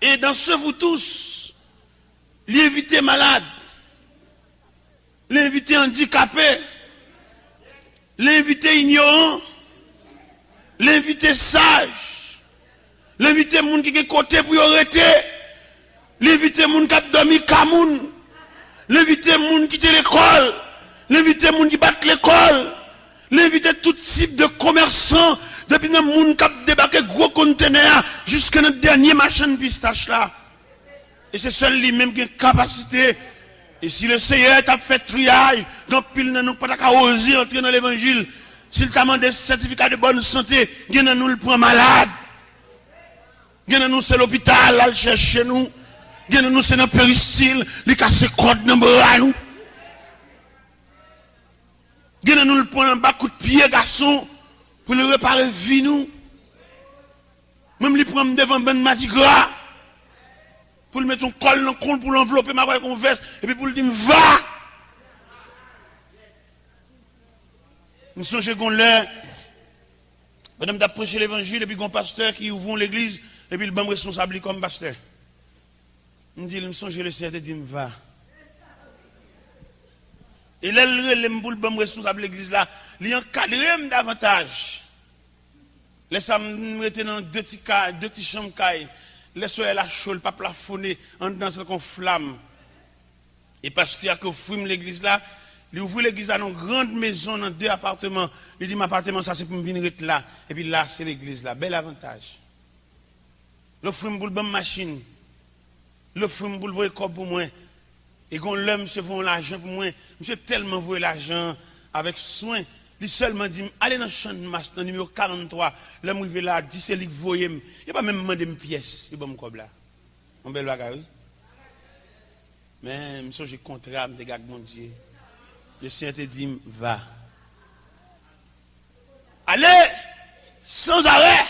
Et dans ce vous tous, l'invité malade, l'invité handicapé, l'invité ignorant, l'invité sage, l'invité moun qui est côté pour y arrêter, l'invité moun qui a dormi kamoun, l'invité moun qui est l'école, l'invité moun qui bat l'école, l'invité tout type de commerçants, depuis le moun qui a débarqué gros conteneurs jusqu'à notre dernier machin pistache là. Et c'est seul lui-même qui a capacité. Et si le Seigneur t'a fait triage, donc pile nous pas qu'à oser entrer dans l'évangile. S'il t'a demandé certificat de bonne santé, il nous le prend malade. Il nous c'est l'hôpital, là, le chercher nous. Il nous c'est dans le péristyle, il casse corde dans le bras nous. Il nous le prend un bas coup de pied, garçon, pour le réparer vie nous. Même lui prend devant ben Mardi Gras. Pour le mettre un col dans le col, pour l'envelopper ma converse, et puis pour le dire, va! Nous sommes qu'on l'heure, madame d'a prêché l'évangile, et puis un pasteur qui ouvre l'église, et puis le bon responsable comme pasteur. Il me dit, nous sommes le Seigneur, dit, va. Et là, le bon responsable de l'église là, il encadre davantage. Laissez-moi me dans deux petits chambres. Les soeurs la chaude, pas plafonné, en dans cette flamme. Et parce qu'il y a que fume l'église là, il ouvre l'église dans une grande maison, dans 2 appartements. Il dit, mon appartement, ça c'est pour me venir là. Et puis là, c'est l'église là. Bel avantage. Le fume pour le bonne machine. Le fume pour le voir corps pour moi. Et quand l'homme se vend l'argent pour moi, j'ai tellement voué l'argent avec soin. Il seulement dit, allez dans le champ de masse, dans le numéro 43, l'homme arrivé là, dit c'est lui qui voyait. Il n'a pas même demandé une pièce, il va me coller là. On bel bagage, oui. Mais, je suis contraire, je suis mon Dieu. Le Seigneur te dit, va. Allez, sans arrêt.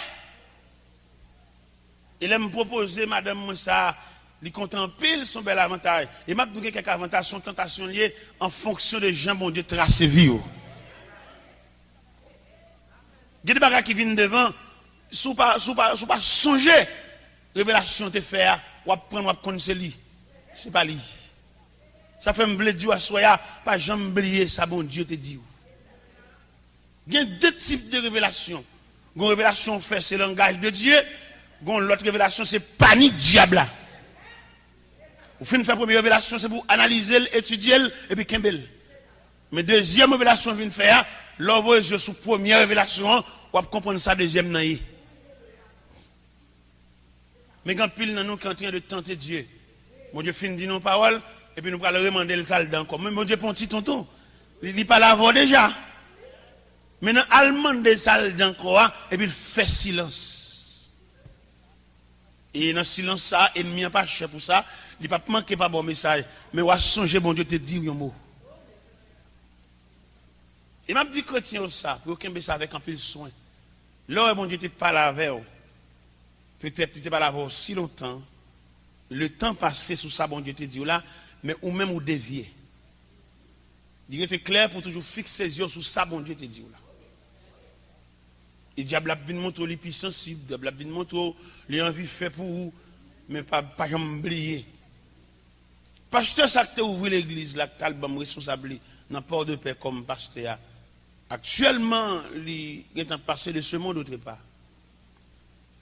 Il me proposer, madame Moussa, il contemple son bel avantage. Il m'a donné quelques avantages, son tentation liée en fonction de Jean, bon Dieu, tracé vie. Il y a des bagages qui viennent devant, sous pas songer, révélation te faire, ou prendre, ou connaître lui. C'est pas lui. Ça fait me dire à soya, pas jamais oublier ça, bon Dieu te dit. Il y a 2 types de révélations. Une révélation fait, c'est le langage de Dieu. L'autre révélation, c'est panique diable. Vous finissez la première révélation, c'est pour analyser, étudier, et puis Kembel. Mais deuxième révélation, vient faire, l'envoie les yeux sur première révélation, on va comprendre ça deuxième naïe. Mais quand pile dans nous qui est en train de tenter Dieu, mon Dieu finit dit nos paroles, et puis nous allons demander le salle d'encore. Mais mon Dieu, pour un petit tonton, il n'est pas là avant déjà. Maintenant, allemand des salles d'encore, et puis il fait silence. Et dans le silence, ça, ennemi n'a pas cher pour ça, il n'a pas manqué pas bon message. Mais on va songer, mon Dieu, te dit un mot. Il m'a dit chrétien ça, pour qu'il ça avec un peu de soin. Là, mon Dieu, tu parles avec eux. Peut-être que tu pas là si longtemps. Le temps passé sous ça, bon Dieu te dit là, mais ou même ou dévier. Il était clair pour toujours fixer les yeux sur ça, bon Dieu te dit là. Et le diable a venu montrer les plus sensibles, le diable a venu montrer les envies fait pour vous, mais pas jamais oublier. Pasteur, ça que tu ouvert l'église, là, tu as le responsable dans le port de paix comme pasteur. Actuellement, il est passé de ce monde autre part.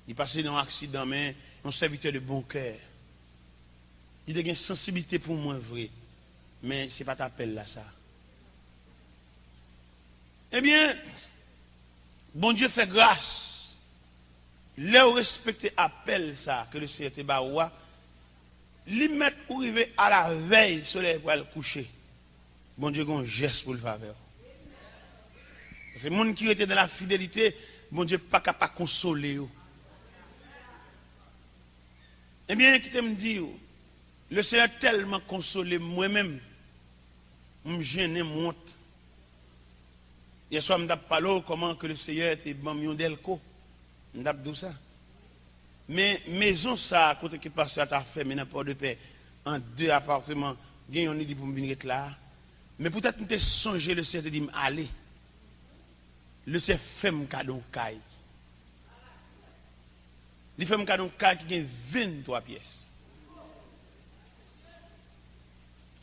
Il est passé dans un accident, mais un serviteur de bon cœur. Il a une sensibilité pour moi, vrai. Mais ce n'est pas ta appel là, ça. Eh bien, bon Dieu fait grâce. Là où respecter appel ça, que le Seigneur te baoua, lui mettre pour arriver à la veille, soleil pour aller coucher. Bon Dieu a un geste pour le faveur. C'est le monde qui était dans la fidélité, bon Dieu pas capable de consoler. Eh bien, qui te me dit, le Seigneur a tellement consolé moi-même, je me gêne, monte. Hier soir, je me parlé comment que le Seigneur était bon d'Elco. Je me dit ça. Mais maison ça, côté qui passe à ta ferme, n'importe de paix, en 2 appartements, il y a un dit pour me venir là. Mais peut-être que tu as songé, le Seigneur te dit, allez. Le Seigneur fait un cadeau caille. Il fait un cadeau qui a 23 pièces.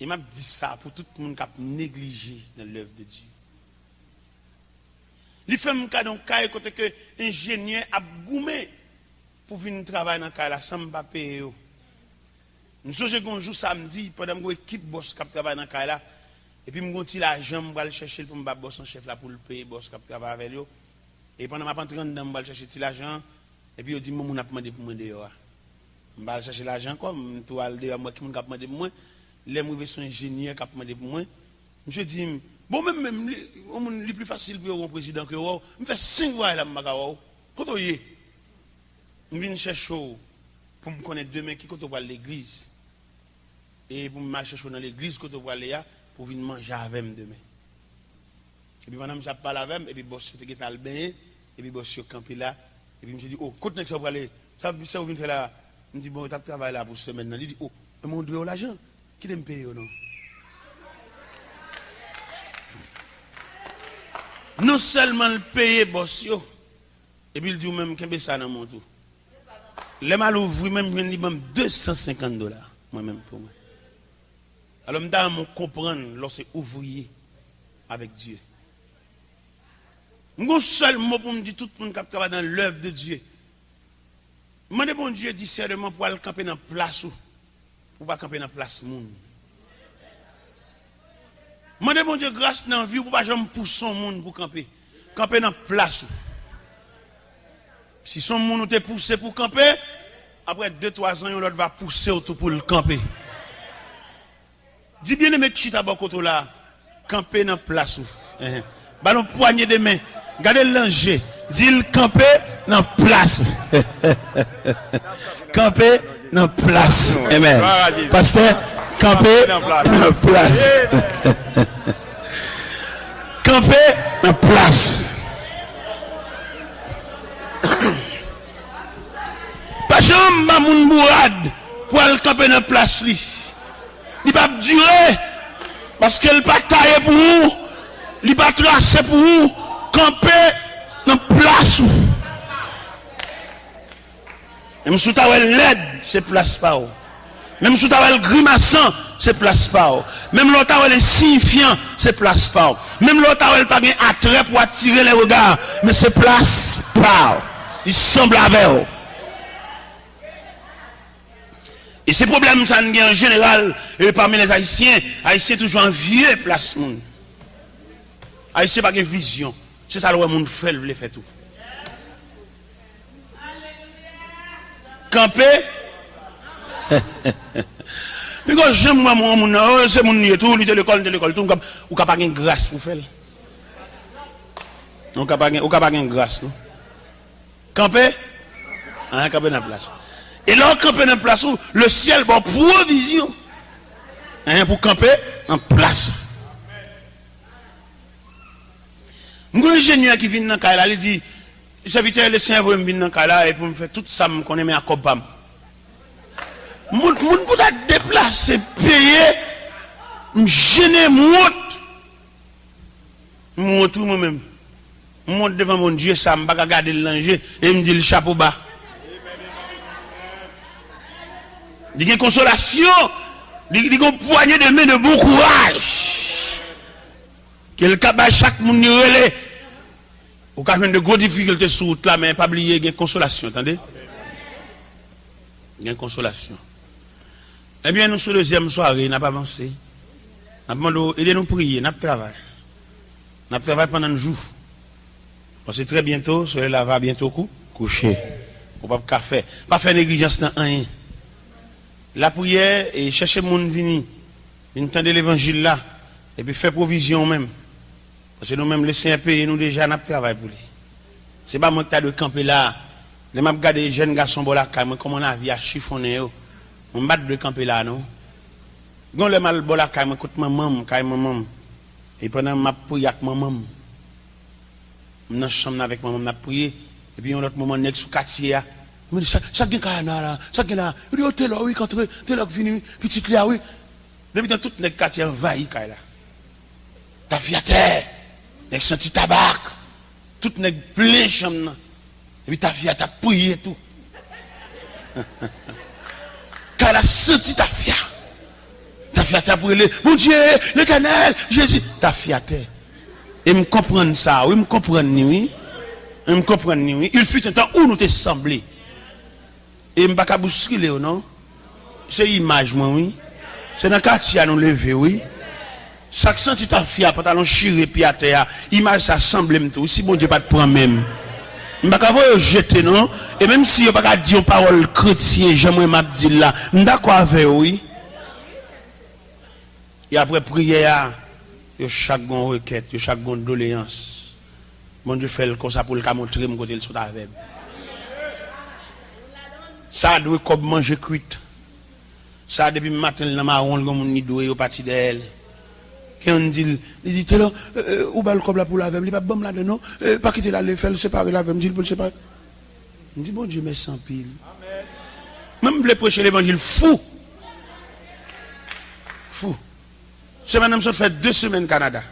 Il m'a dit ça pour tout le monde qui a négligé dans l'œuvre de Dieu. Il fait un cadeau qui côté que l'ingénieur a goumé pour venir travailler dans le cas là sans me payer. Nous sommes un jour samedi pendant que l'équipe boss qui travaille dans le cas là. Et puis, je suis l'argent, je vais aller chercher pour me boss en chef là pour le payer, boss qui travaille avec lui. Et pendant que je suis dedans, je vais aller chercher l'argent. Et puis, je dis, moi, je vais demander pour moi dehors. Je vais aller chercher l'argent comme tout à l'heure, moi, qui m'a demandé pour moi. Les mauvais sont ingénieurs qui m'a demandé pour moi. Je dis, bon, même, c'est plus facile pour un président que vous. Je fais 5 fois là, je quand vous y je viens chercher pour me connaître demain qui quand on va à l'église. Et pour me chercher dans l'église quand on va aller là. Pour venir manger avec moi demain. Et puis, madame, je parle avec moi, et puis, boss, je suis allé bain, et puis, boss, je suis campé là, et puis, je me suis dit, oh, quand est-ce que vous allez, ça, vous venez faire là, je me dis, bon, tu travailles là pour ce semaine. Il dit, oh, mon Dieu, l'argent, qui me paye, non? Non seulement le payer, boss, yo, et puis, il dit, même, qu'il y a ça dans mon tour. Les mal ouvrir, même, je viens de $250, moi-même, pour moi. Alors, je dois comprendre lorsque ouvrier avec Dieu. Mon seul mot pour me dire tout le monde qui travaille dans l'œuvre de Dieu. Je demande bon Dieu discernement pour aller camper dans la place ou pour pas camper dans la place monde. Je demande bon Dieu grâce dans la vie pour pas jamais pousser son monde pour camper. Camper dans la place ou. Si son monde te poussé pour camper, après 2-3 ans, l'autre va pousser autour pour le camper. Dis bien aimé qui t'as côté là, camper dans place. Ballon poignée de main, gardez l'ange, dis le camper dans place. Camper dans place. Amen. Pasteur, camper dans place. Camper dans place. Pas jamais moun bourade pour aller camper dans place li. Il va durer parce qu'elle pas taillé pour vous, il va tracer pour vous, camper dans place. Même si vous avez l'aide, c'est place pas. Même si vous avez le grimaçant, c'est place pas. Même l'autre avez le signifiant, c'est place pas. Même l'autre avez pas bien attrait pour attirer les regards, mais c'est place pas. Il semble avec vous. Et ces problèmes, ça nous en général, et parmi les Haïtiens, Haïtiens toujours en vieux placement. Haïtiens pas de vision. C'est ça le monde fait, le fait tout. Camper. Puis quand j'aime moi, c'est mon nier tout, l'école, tout, ou pas de grâce pour faire. Ou pas de grâce, non? Camper. Camper dans la place. Et là, camper dans place où le ciel va provision. Pour camper en place. Mon ingénieur qui vient dans le cas, il dit, serviteur, le Seigneur veut venir dans le cas et pour me faire tout ça, je connais mes accompagnements. Mon pour déplacer, payer, me gêner, monte moi-même. Monte devant mon Dieu, ça me va regarder le danger et me dit le chapeau bas. Il y a une consolation, il y a une poignée de main de bon courage. Quel cabas chaque monde y relève. Au cas de grosses difficultés sur route là, mais pas oublier, il y a une consolation, attendez? Il y a une consolation. Eh bien, nous, sur la deuxième soirée, nous n'avons pas avancé. Nous avons demandé, aidez-nous prier, nous travaillons. Nous travaillons pendant un jour. Parce que très bientôt, cela va bientôt coucher. On ne peut pas faire négligence dans rien. La prière et chercher mon vini, entendre l'évangile là, et puis faire provision même. Parce que nous-mêmes, les Seigneurs payent, nous déjà, nous travaillons pour lui. Ce n'est pas moi qui ai de camper là. Je vais regarder les jeunes garçons, comment on a vu à chiffonner. On bat de camper là, non? Quand le mal bola, je écoute maman. Et pendant que je prie avec maman, je suis dans la chambre avec maman, je prie. Et puis, un autre moment, je suis sous quartier. Je me dis, ça qui est là, ça qui est là. Je dis, oh, t'es là, oui, quand t'es là, venu, petit là, oui. Depuis tout le quartier envahi, là. T'as vu à terre, t'as senti tabac, tout n'est plein chambre. Et puis t'as vu à ta prier tout. Car la senti ta fia. Ta fia t'a brûlé. Mon Dieu, l'Éternel, Jésus, ta fia t'es. Et me comprendre ça, oui, me comprendre oui. Et me comprendre oui. Il fut un temps où nous t'es semblé. Et me pas bousculer non. C'est image moi oui. C'est dans le quartier à nous lever oui. Chaque senti ta fia pantalon chiré puis à terre. Image ça semble tout. Si bon Dieu pas te prend même. Je ne vais pas jeter, non? Et même si je ne vais pas dire une parole chrétienne, j'aimerais m'abdire là. Je suis d'accord avec oui. Et après prière, il y a chaque requête, il y a chaque doléance. Mon Dieu fait comme ça pour le montrer mon côté le soit avec. Ça doit comme manger cuite. Ça depuis le matin, le marron, comme on y doit au parti d'elle. Quand on dit, il dit, là, où va le comme là pour la veille, il va bon là dedans, pas quitter là, le faire, le séparer la veille, me dit pour le séparer. Il dit, bon Dieu, mais sans pile. Même le prêcher l'évangile, fou. Fou. C'est maintenant, je fais 2 semaines au Canada.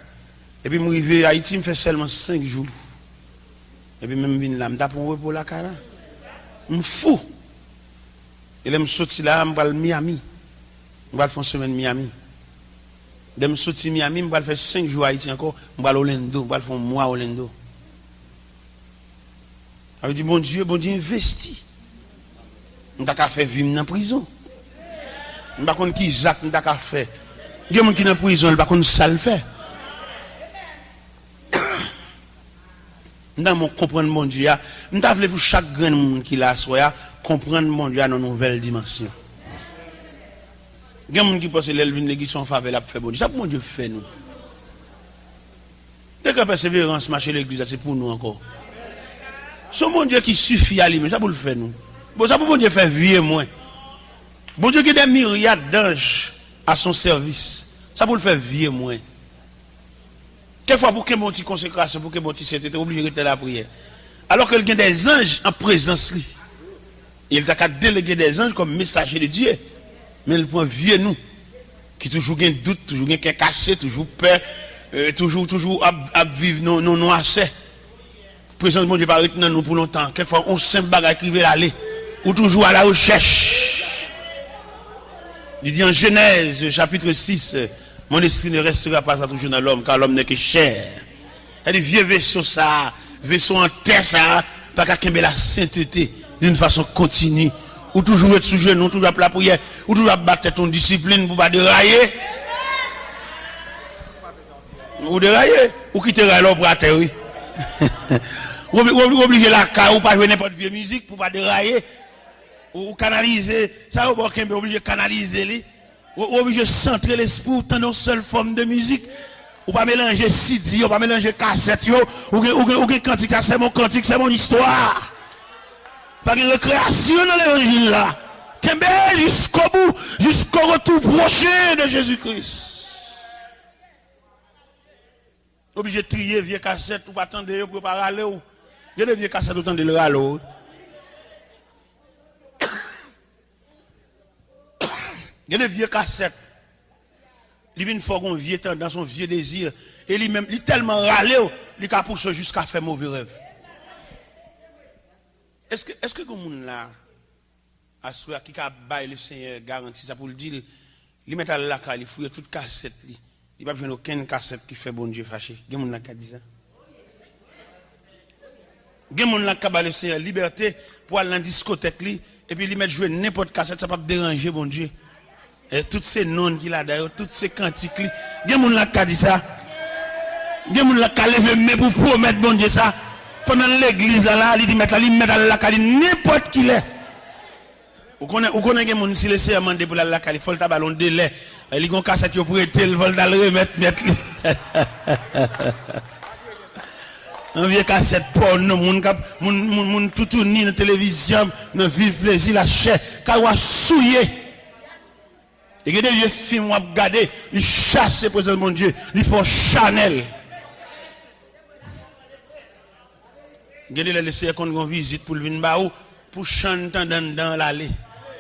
Et puis, je suis arrivé à Haïti, je fais seulement 5 jours. Et puis, même, je viens là, je suis pour un repos là, Canada. Je suis fou. Et là, je suis sorti là, je vais à Miami. Je vais faire une semaine à Miami. Je suis sorti à Miami, je vais faire 5 jours à Haïti encore. Je vais à Orlando, je vais faire un mois à Orlando. Je dit, bon Dieu, investis. Je n'ai pas fait vivre dans la prison. Je ne sais pas qui Isaac n'a pas fait. Il y a des gens qui sont en prison, ils ne savent pas ça le fait. Nous comprendre mon Dieu. Nous avons pour chaque grand monde qui l'a soya comprendre mon Dieu dans une nouvelle dimension. Il y a des gens qui pensent que l'église sont en faveur de faire bon Dieu. Ça pour mon Dieu fait nous. Dès que la persévérance marche l'église, c'est pour nous encore. C'est mon Dieu qui suffit à lui, mais ça pour le faire nous. Bon, ça pour mon Dieu faire vivre moins. Bon Dieu qui a des myriades d'anges à son service. Ça pour le faire vivre moins. Quelquefois, pour que mon petit consécration, pour que mon petit saint, obligé de rester la prière. Alors qu'il y a des anges en présence, il a délégué des anges comme messager de Dieu. Mais le point vieux nous, qui toujours un doute, toujours un cassé, toujours peur, toujours à vivre nos assez. Présence mon Dieu pas retenir nous pour longtemps. Quelquefois, on simple bagage qui veut aller. Ou toujours à la recherche. Il dit en Genèse, chapitre 6, mon esprit ne restera pas toujours dans l'homme, car l'homme n'est que chair. Il dit, vieux vaisseau ça, vaisseau en terre ça, pas qu'à la sainteté d'une façon continue. Ou toujours être sous genou, toujours à la prière, ou toujours à battre ton discipline pour pas dérailler. Ou dérailler, ou quitter la pour la terre, oui. Ou obliger la car ou pas jouer n'importe quelle musique pour pas dérailler. Ou canaliser, ça ou obligé de canaliser, ou obligé de centrer l'esprit dans une seule forme de musique. Ou pas mélanger CD, ou pas mélanger cassette, ou cantique, c'est mon cantique, c'est mon histoire. Pas de récréation dans l'évangile là. Kembe jusqu'au bout, jusqu'au retour prochain de Jésus-Christ. Obligé de trier vieux cassette pour pas attendre pour pas râler. Il y a des vieux cassettes autant de le râler. Il y a des vieux cassettes. Il vient faire un vieux tendance, un vieux désir. Et lui-même, il est tellement râlé, il a poussé jusqu'à faire mauvais rêve. Est-ce que comme monde là, à ce qui a baillé le Seigneur garantit ça pour le dire, il met à la carte, il fouille toute cassette. Il n'y a pas aucune cassette qui fait bon Dieu fâché. Il y a des gens qui disent ça. Il y a des gens qui ont le Seigneur liberté pour aller dans la discothèque et puis il met jouer n'importe cassette, ça ne va pas déranger bon Dieu. Et toutes ces noms qu'il a d'ailleurs, toutes ces cantiques, il y a des gens qui ont dit ça. Il y a des gens qui ont levé mais pour promettre bon Dieu ça. Pendant l'église là, il dit mettre la carte n'importe qui l'est. Ou connaît des gens si le Seigneur demande pour la carte, il faut le ballon de lait. Il y a une cassette pour être le vol dans le remettre. Un vieux cassette porno, mon tout ni dans la télévision, dans vivre plaisir la chair, car on souillé. Et que des vieux films on regarder, ils chassent pour mon Dieu, ils font Chanel. Regardez les laisser qu'on une visite pour venir baou pour chanter dans l'allée.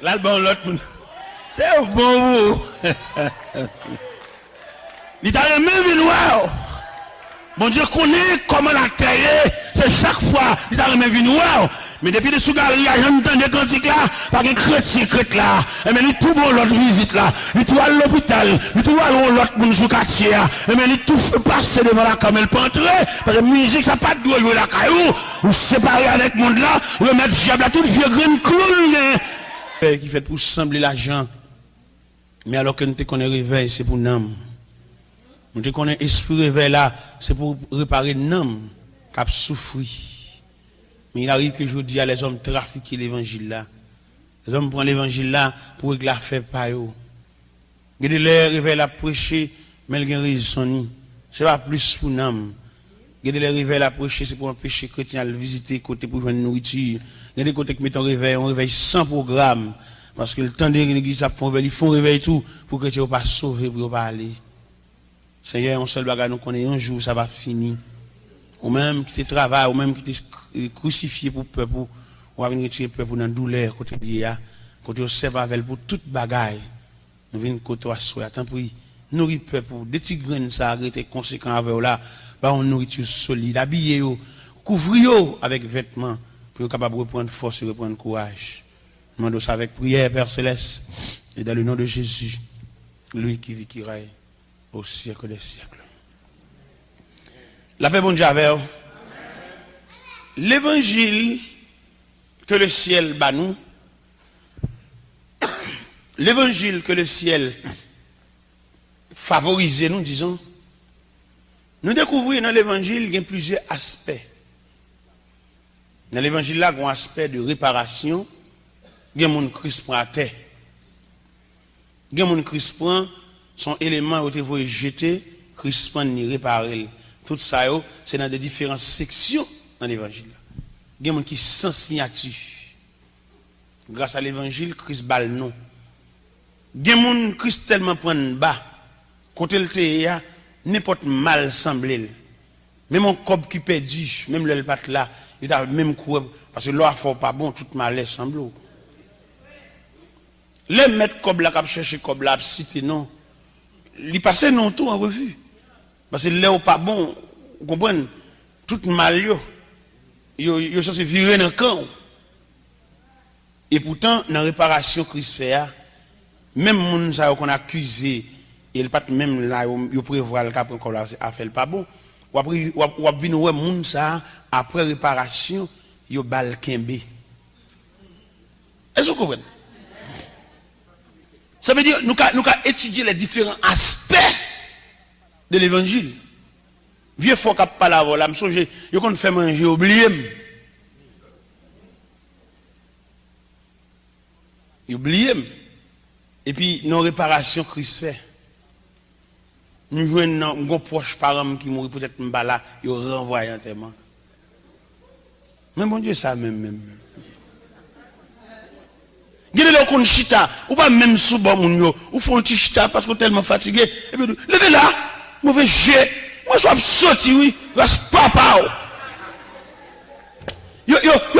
L'album l'autre c'est bon. Il t'a même vu noir. Bon Dieu connaît comment la terre, c'est chaque fois il t'a même vu noir. Mais depuis les sous-galeries, j'entends des cantiques là, pas de chrétien là. Et mais il tout bon l'autre visite là. Il tout à l'hôpital, il tout à l'autre monde sous quartier. Et mais il tout fait passer devant la caméra, il peut entrer. Parce que la musique, ça pas de droit jouer la caillou. Ou séparer avec le monde là, remettre diable à toute vieux graine clown. Qui fait pour sembler l'argent. Mais alors que nous te connaissons réveil, c'est pour nous. Nous te connaissons esprit réveil là, c'est pour réparer nous qui ont souffert. Mais il arrive que aujourd'hui, les hommes trafiquent l'évangile là. Les hommes prennent l'évangile là pour que la fait pas eux. Regardez les réveils à prêcher, mais ils ont raison. Ce n'est pas plus pour nous. Regardez les réveils à prêcher, c'est pour empêcher les chrétiens de visiter côté pour joindre nourriture. Regardez côté qui mettent un réveil sans programme. Parce que le temps de l'église, ils font réveil tout pour que les chrétiens ne soient pas sauvés, pour ne pas aller. Seigneur, un seul bagage, nous connaissons un jour, ça va finir. Ou même qui te travaille, ou même qui te crucifié pour le peuple, ou venir retirer le peuple dans la douleur, côté de côté de serve avec pour toute bagaille. Nous venons côté à soi, tant pis, nourrir le peuple, des petits graines, ça a été conséquent avec là, bah on nourriture solide, habiller, couvrir avec vêtements, pour être capable de reprendre force et reprendre courage. Nous demandons ça avec prière, Père Céleste, et dans le nom de Jésus, lui qui vit, qui règne au siècle des siècles. La paix bon Dieu avec vous. L'évangile que le ciel bat nous, l'évangile que le ciel favorise nous, disons, nous découvrons dans l'évangile qu'il y a plusieurs aspects. Dans l'évangile là, il y a un aspect de réparation. Il y a un Christ prend à terre. Il y a un Christ prend son élément où il est jeté, Christ prend ni réparer. Tout ça, c'est dans des différentes sections dans l'évangile. Il y a des gens qui sont sans signature. Grâce à l'évangile, Christ bat non. Il y a des gens qui Christ tellement prend bas. Quand il te n'importe mal semblé. Même un cob qui perdu, même le pat là, il a même courant. Parce que l'eau ne pas bon, tout malaise semble. Les maîtres cob là, qui cherché cob là, cité non. Il passe non tout en revue. Parce que l'eau pas bon, vous comprenez? Tout mal yo censé virer dans le camp. Et pourtant, dans la réparation Christ fait, même les gens qu'on accusé, il pas même là, ils prévoient le cap encore là, à faire pas bon. Ou après, ou venir ouais moun ça après réparation, yo bal kembe. Est-ce que vous comprenez? Ça veut dire nous avons étudié les différents aspects de l'évangile. Vieux fois qu'on parle avant là, me songe, yo qu'on fait manger oublié. Oublié. Et puis non réparation Christ fait. Nous jouons un proche parent qui mourit peut-être là, il renvoie un témoin. Mais bon Dieu ça même. Gardez le qu'on chita, ou pas même sous bon moun yo, ou font petit chita parce qu'on est tellement fatigué. Et puis levez là, mauvais jet. Moi je suis sorti oui, reste papa. Yo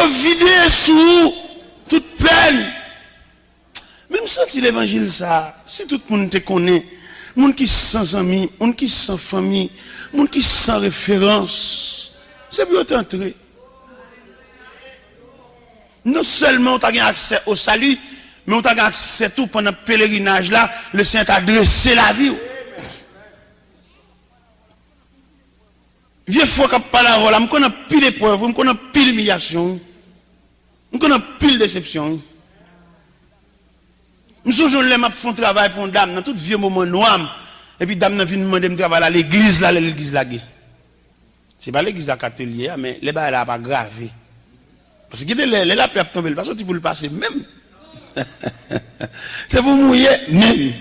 vidé sous toute peine. Même si l'évangile ça, si tout le monde te connaît, monde qui sans amis, monde qui sans famille, monde qui sans référence, c'est pour t'entrer. Non seulement on a accès au salut, mais on a accès tout pendant le pèlerinage là, le Seigneur a dressé la vie. Vieux fois qu'on parle à là, on connaît pile d'épreuves, on connaît pile d'humiliation, on connaît pile de déception. Nous sommes les m'a font travail pour une dame dans tout vieux moment noir et puis dame n'a vient demander me travailler à l'église là c'est pas l'église à catholique mais les bas là pas gravé parce que les la peut tomber parce que pour le passer même c'est pour mouiller même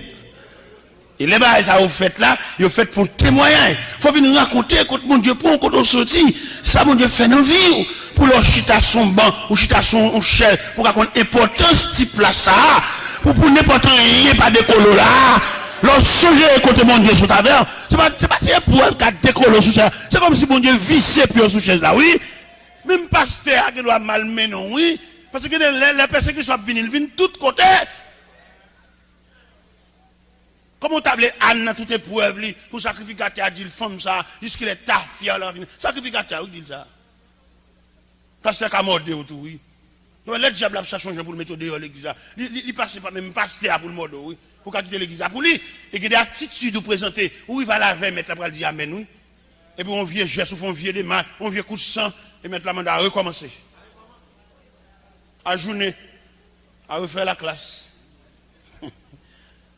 et les bas ça vous faites là vous faites pour témoigner faut venir raconter quand mon Dieu prend quand on sortit ça mon Dieu fait dans vie pour leur chita son banc ou chita son chel pour raconter importance type là ça pour n'importe rien pas décoller là leur sujet côté mon Dieu sous ta verre c'est pas pour elle qui décoller sous chaise c'est comme si mon Dieu vissait puis sous chaise là oui même pasteur qui doit malmener oui parce que les personnes qui sont venues ils viennent de tous côtés comment t'appelles Anne dans toute épreuve pour sacrificateur dit femme ça jusqu'il est ta fière là sacrificateur oui dit ça Pasteur qui a mordé autour, oui. Donc, le diable a cherché pour le mettre dehors l'église. Il passe pas même pasteur pour le mordre, oui. Pour quitter l'église. Pour lui, il y a des attitudes à présenter. Où il va laver, mettre la dire amen, oui. Et puis on vient geste, on vient des mains, on vient coup de sang, et mettre la main à recommencer. À journée, à refaire la classe.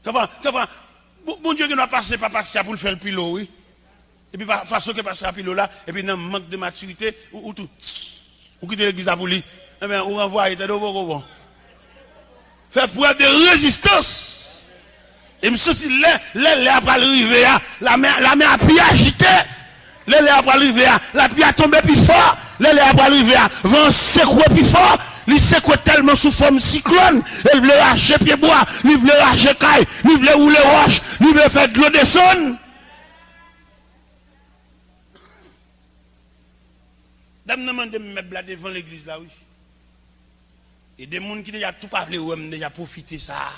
Bon Dieu qui n'a pas passé pour le faire le pilote, oui. Et puis, façon que passer à pilote là, et puis, dans le manque de maturité, ou tout. Ou quitter l'église pour lui. Eh bien, on renvoie, il est bon. Faire preuve de résistance. Et me sentir là, après arriver, la main a pu agiter. Là, après arriver, la pluie a tombé plus fort. Là, après arriver, vent secoué plus fort. Il secoué tellement sous forme cyclone. Il voulait arracher pied bois, il voulait arracher caille, il voulait rouler roche, il voulait faire de l'eau descendre. Dame n'a demandé de me mettre devant l'église là, oui. Et des gens qui déjà tout parlé, ou même déjà profité ça.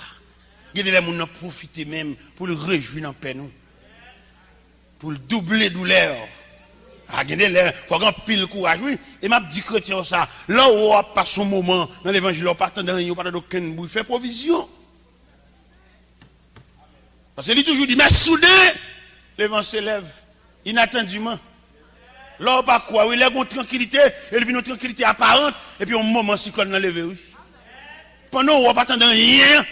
Il y a des gens qui ont profité même pour le réjouir en paix, nous. Pour le doubler douleur. Il faut qu'on pile courage, oui. Et m'a dit chrétien ça. Là où on passe son moment dans l'évangile, on part dans rien, on part d'aucun bout, il fait provision. Parce qu'il toujours dit, mais soudain, le vent s'élève, inattendument. Là, on pas quoi, oui, il y a une tranquillité, il vient une tranquillité apparente, et puis un moment cyclone dans levé, oui. Pendant on pas attendre rien,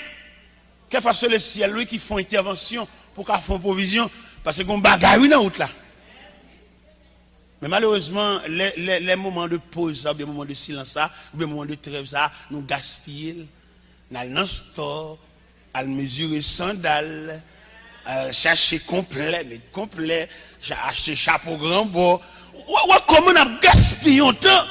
qu'est-ce que fasse le ciel, lui, qui font intervention pour qu'ils font provision, parce qu'on bagaille dans la route là. Mais malheureusement, les moments de pause, ou les moments de silence, ou les moments de trêve, nous gaspillons. Nous allons dans le store, à mesurer sandales, à chercher complet, mais complet, acheter chapeau grand bord. Comment on a gaspillé un temps?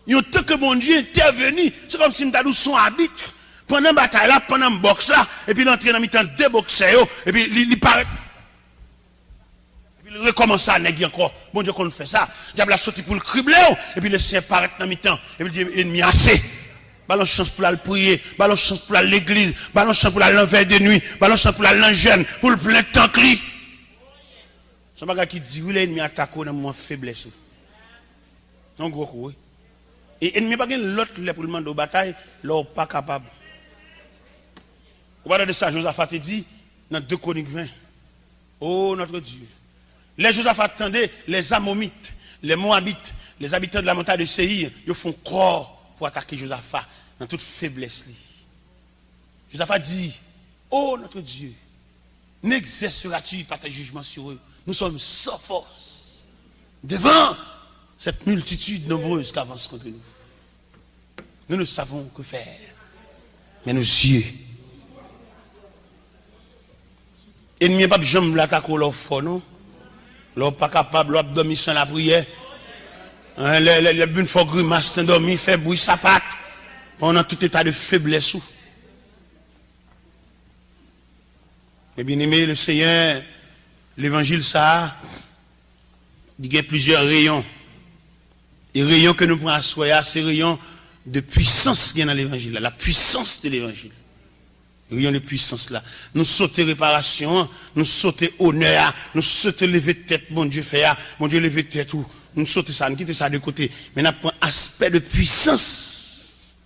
Un temps que mon Dieu est intervenu. C'est comme si nous avons son arbitre. Pendant la bataille là, pendant la boxe là, et puis l'entrée dans le temps deux boxeurs, et puis il paraît. Il recommence à négocier encore. Bon Dieu, qu'on fait ça. Diable a sorti pour le cribler. Et puis le Seigneur paraît dans le temps. Et puis il dit, ennemi assez. Balance chance pour la prier. Balance chance pour l'église. Balance chance pour la l'envers de nuit. Balance chance pour la l'enjeune. Pour le plein temps cri. C'est un bagage qui dit, oui, l'ennemi attaque dans mon faiblesse. En gros, oui. Et l'ennemi pas l'autre pour le demander aux batailles. Là, pas capable. Voilà de ça, Josaphat dit, dans 2 Chroniques 20. Oh, notre Dieu. Les Josaphat attendaient, les Ammonites, les Moabites, les habitants de la montagne de Séhir, ils font corps pour attaquer Josaphat dans toute faiblesse. Josaphat dit, oh notre Dieu, n'exerceras-tu pas tes jugements sur eux? Nous sommes sans force devant cette multitude nombreuse qui avance contre nous. Nous ne savons que faire, mais nos yeux. Ennemi pas jamais l'attaquer leur fort, non? L'homme pas capable, l'homme dormir sans la prière. Les bunes font grimace, dormir, fait bruit, sa patte. Pendant tout état de faiblesse. Et bien aimé, le Seigneur, l'évangile, ça, il y a plusieurs rayons. Les rayons que nous prenons à soi, c'est rayons de puissance qui est dans l'évangile, la puissance de l'évangile. Rien de puissance là. Nous sautons réparation, nous sautons honneur, nous sautons lever tête, bon Dieu fait, bon Dieu lever tête tout. Nous sautons ça, nous quittons ça de côté. Mais nous prenons aspect de puissance.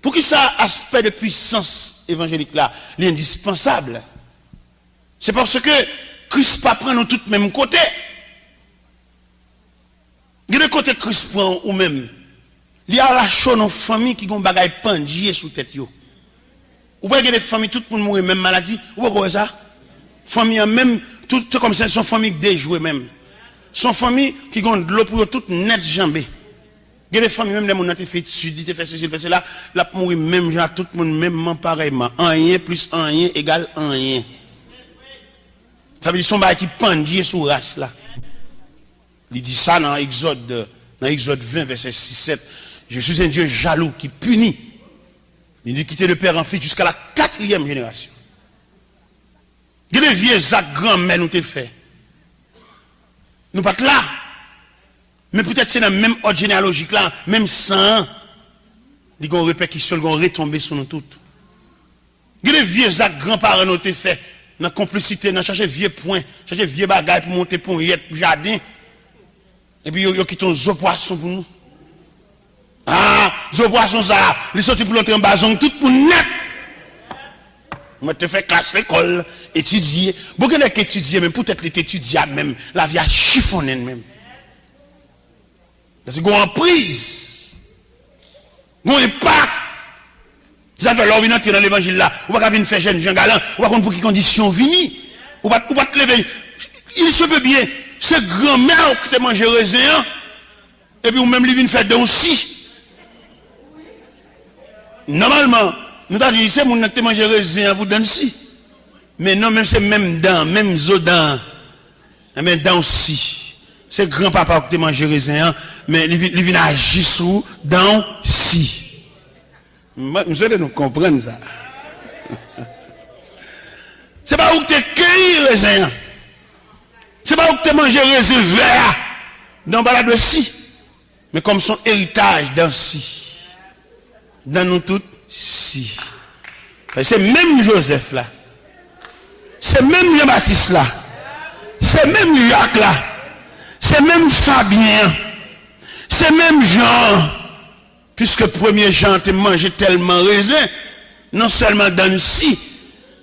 Pour qui ça, aspect de puissance évangélique là, l'indispensable? C'est parce que Christ pas prend nous tous même côté. De le côté Christ prend ou même, il y a la chose dans famille qui ont bagaille pendier sous tête yo. Ou pas que des familles, tout le monde mourir même maladie. Ou pas ça? Famille même, tout comme ça, son famille déjouée même. Son famille qui ont de l'eau pour tout net jambé. Il y a des familles même, les gens qui fait études, qui fait ceci, fait cela, là pour mourir même genre, tout le monde même pareillement. Un rien plus un rien égale un rien. Ça veut dire son bail qui pendit sous race là. Il dit ça dans Exode 20, verset 6-7. Je suis un Dieu jaloux qui punit. Il dit quitter le père en fils jusqu'à la 4e génération. Il y a des vieux actes grand-mère nous t'ai fait. Nous pas là. Mais peut-être c'est dans le même ordre généalogique là, même sang. Il y a une répercussion, il y a une retombée sur nous toutes. Il y a des vieux actes grands-parents nous t'ai fait. Dans la complicité, dans chercher vieux points, chercher vieux bagages pour monter pour y être jardin. Et puis il y a quitté un zoo poisson pour nous. Ah, je poisson ça, les sorti pour l'entrer en bazon, tout pour net. Moi, te fait classe l'école, étudier. Beaucoup de étudier, même peut-être étudier même, la vie a chiffonné même. Parce qu'on en prise. On impact. Ça fait l'ordre entrer dans l'évangile là. Ou pas venir faire jeune Jean Galant. Ou pas pour quelles conditions venir. Ou pas te lever. Il se peut bien. Ce grand-mère qui te mange raisin. Et puis ou même lui vient faire de aussi. Normalement, nous avons dit, c'est mon qui te mange raisin pour donner si. Mais non, même c'est même dents, même zodan. Mais dents aussi. C'est grand-papa qui te mange raisin, mais il vient agir sous dents si. Nous devons nous comprendre ça. C'est pas où tu cueilli raisin. C'est pas où tu manges raisin vert dans la balade si. Mais comme son héritage dans si. Dans nous toutes si. C'est même Joseph là. C'est même Jean-Baptiste là. C'est même Jacques là. C'est même Fabien. C'est même Jean. Puisque premier Jean te mangé tellement raisin, non seulement dans si,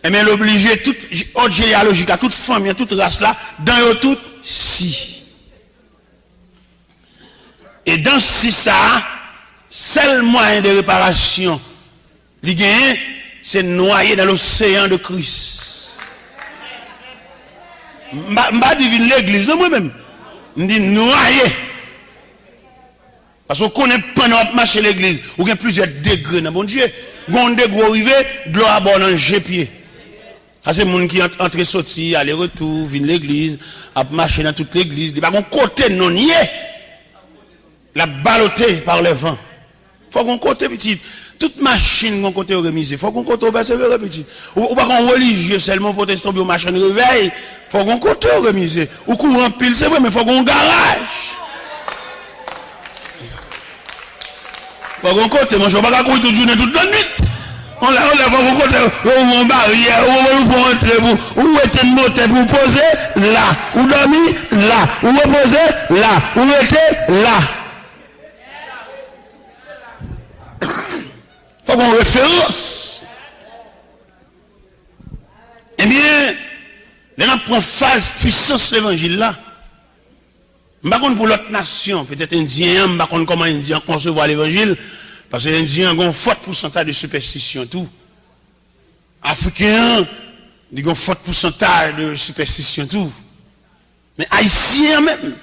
mais l'obligé toute autre généalogique, à toute famille, à toute race là, dans tout si. Et dans si ça, seul moyen de réparation, c'est noyer dans l'océan de Christ. Je divine l'église, moi-même. Je dis noyer. Parce qu'on connaît pas notre marché à l'église. Ou il y a plusieurs degrés dans mon Dieu. Quand on degré arrivé, gloire à bon dans le pied. Ça c'est les gens qui entrent sorti, aller-retour, viennent l'église, à marcher dans toute l'église. Pas qu'on côté non nié. La balloté par le vent. Faut qu'on côté petit. Toute machine qu'on côté remise. Faut qu'on côté persévérer petit. Ou pas qu'on religieux seulement protestant bio machine réveil. Faut qu'on côté remise. Ou qu'on rempile c'est vrai mais faut qu'on garage. Faut qu'on côté, moi je ne vais pas courir toute journée, toute la nuit. On l'a faut qu'on côté, on barrière, on va entrer, ou était une montée pour poser là, ou dormir là, ou reposer là, ou était là. Faut qu'on référence. Eh bien, là, on prend phase puissance l'évangile là. Par contre, pour l'autre nation, peut-être indien, par contre, comment indien concevoir l'évangile, parce que les indiens ont un fort pourcentage de superstition, tout. Africains, ils ont un fort pourcentage de superstition, tout. Mais haïtiens même,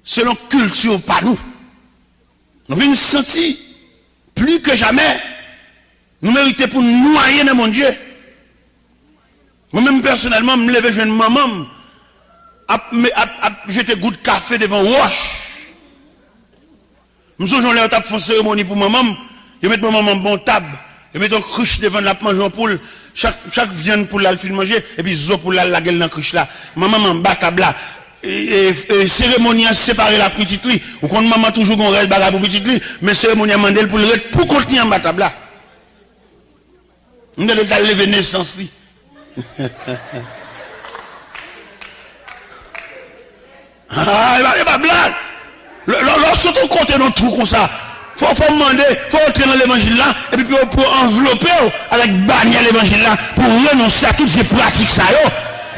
selon culture, pas nous. Nous venons sentir, plus que jamais, nous méritons pour nous noyer dans mon Dieu. Moi-même, personnellement, je me lève jeune maman, j'étais goût de café devant Roche. Nous sommes là, on fait une cérémonie pour maman. Je mets maman bon table. Je mets une cruche devant la manger en poule. Chaque viande pour la fin manger. Et puis zo pour la gueule dans la cruche là. Maman en bas table là. Et cérémonie séparée la petite lui. Ou quand maman toujours qu'on reste bagarre pour petite lui. Mais cérémonie mandel pour le pour contenir en bas table là. On a lever naissance lui. Ah, il va blague. Lorsqu'on compte dans tout comme ça, faut demander, faut entrer dans l'évangile là, et puis pour envelopper avec bannière l'évangile là, pour renoncer à toutes ces pratiques ça.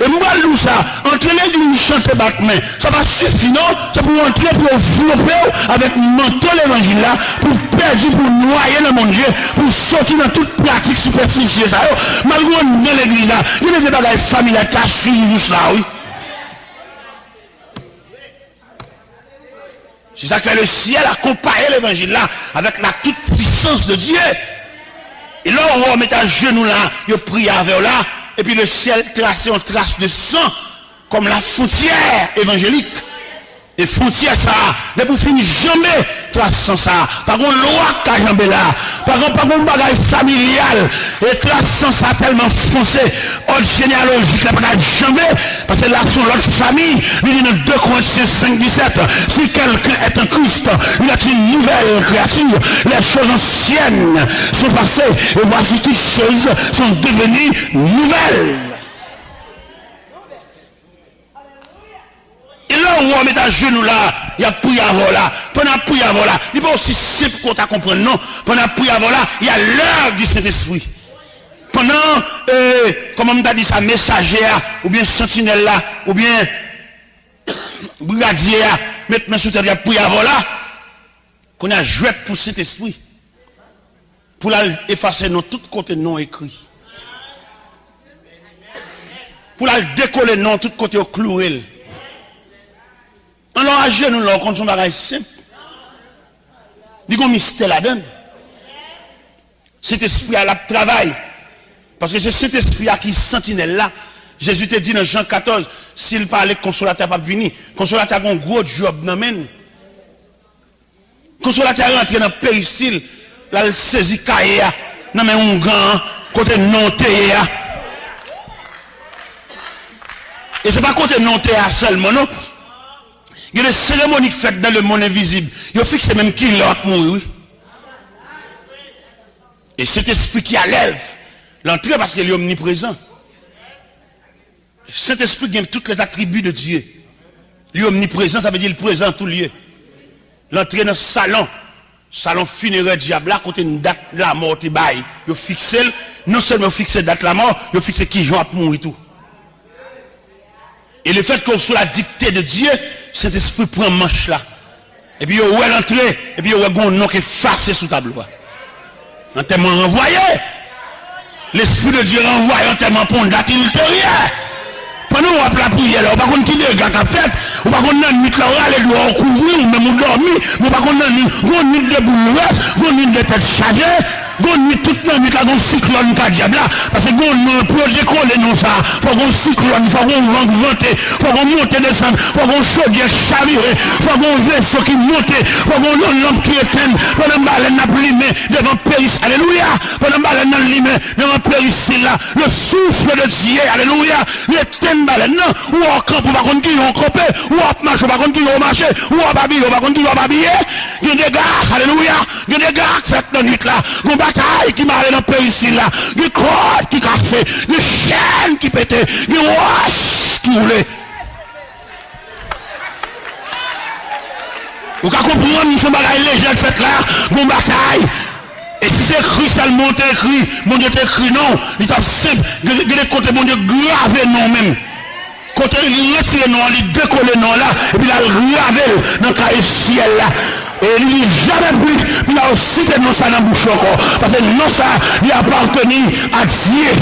Et nous allons ça, entrer l'église chanter battement, ça va suffire non, c'est pour entrer, pour envelopper avec manteau l'évangile là, pour perdre, pour noyer dans mon Dieu, pour sortir dans toute pratique superstitieuse ça. Malgré dans l'église là, il y a des bagages familiales qui a suivi juste là, oui. C'est ça que fait le ciel accompagner l'évangile là avec la toute puissance de Dieu. Et là, on va mettre à genoux là, il prie avec là, et puis le ciel tracé en trace de sang, comme la frontière évangélique. Et frontière ça, mais pour finir jamais traçant ça. Par contre, loi qui a jamais là. Par contre, bagage familial. Et traçant ça tellement foncé. Autre généalogique, là, pas jamais. Parce que là, sur l'autre famille, il y a 2 Corinthiens 5, 17. Si quelqu'un est un Christ, il est une nouvelle créature. Les choses anciennes sont passées. Et voici toutes choses sont devenues nouvelles. Et là, on met à genoux là, il y a prié avant là. Pendant prier avant là, il n'est pas aussi simple qu'on t'a compris, non. Pendant prier avant là, il y a l'heure du Saint-Esprit. Pendant, comment on t'a dit ça, messager, ou bien sentinelle là, ou bien brigadier, maintenant sous terre, il y a prié avant là, qu'on a joué pour cet esprit. Pour effacer nos tout côté non écrit. Pour la décoller non tout côté au cloué. Alors à genoux là, quand on bagage simple. Dit qu'on mystère là-dedans. Cet esprit à la travail. Parce que c'est cet esprit qui sentinelle là. Jésus te dit dans Jean 14, s'il parlait consolateur pas venir, consolateur a un gros job dans men. Consolateur rentre dans péricile, là il saisit cahier, non mais un grand côté non théé. Et c'est pas côté non théé seulement non. Il y a des cérémonies faites dans le monde invisible. Il fixe même qui l'autre mourir. Oui. Et cet esprit qui lève l'entrée parce qu'il est omniprésent. Cet esprit gagne tous les attributs de Dieu. Lui omniprésent, ça veut dire le présent en tout lieu. L'entrée dans le salon funéraire diable, là, côté une date de la mort, il fixe, non seulement fixe la date de la mort, il fixe qui joue à mourir tout. Et le fait qu'on soit la dictée de Dieu, cet esprit prend manche là. Et puis il y a l'entrée, et puis il y a un nom qui est effacé sous tableau. Un témoin renvoyé. L'esprit de Dieu renvoie un témoin pour une date ultérieure. Pendant qu'on a la prière, on ne va pas qui des gars qui fait, on va pas qu'on a une nuit là, les doigts couverts, même on dormir, on va pas qu'on a une nuit de bouleverse, une nuit de tête chargée, une nuit toute la nuit là, un cyclone qui diable là, parce que on peut décoller nous ça, faut qu'on cyclone, faut qu'on vente, faut qu'on monte descendre, faut qu'on chaudière chaviré, faut qu'on vaisseau qui monte, faut qu'on lampe qui éteint, pendant baleine n'a limé devant Péris, alléluia, pendant baleine n'a limé devant Péris là, le souffle de Dieu, alléluia, l'éteint baleine non, ou en camp, ou pas contre qui on campé, ou en marche, ou pas contre qui on marché, ou en babille, ou pas contre qui on babillé, il y a des gars, alléluia, il y a des gars qui fait la nuit là, une bataille qui m'a allé dans le pays ici là, des cordes qui cassaient, des chaînes qui pétaient, des roches qui roulaient. Vous comprenez, nous sommes bagaille légère fait là, une bataille. Et si c'est écrit seulement écrit, mon Dieu t'écrit non, il est simple, de côté mon Dieu gravé non même. Côté il retire non, il décolle non là, et puis il a gravé dans le cahier ciel là. Et il n'y a jamais plus, puis il a aussi fait non ça dans la bouche encore. Parce que non ça, il appartenait à Dieu.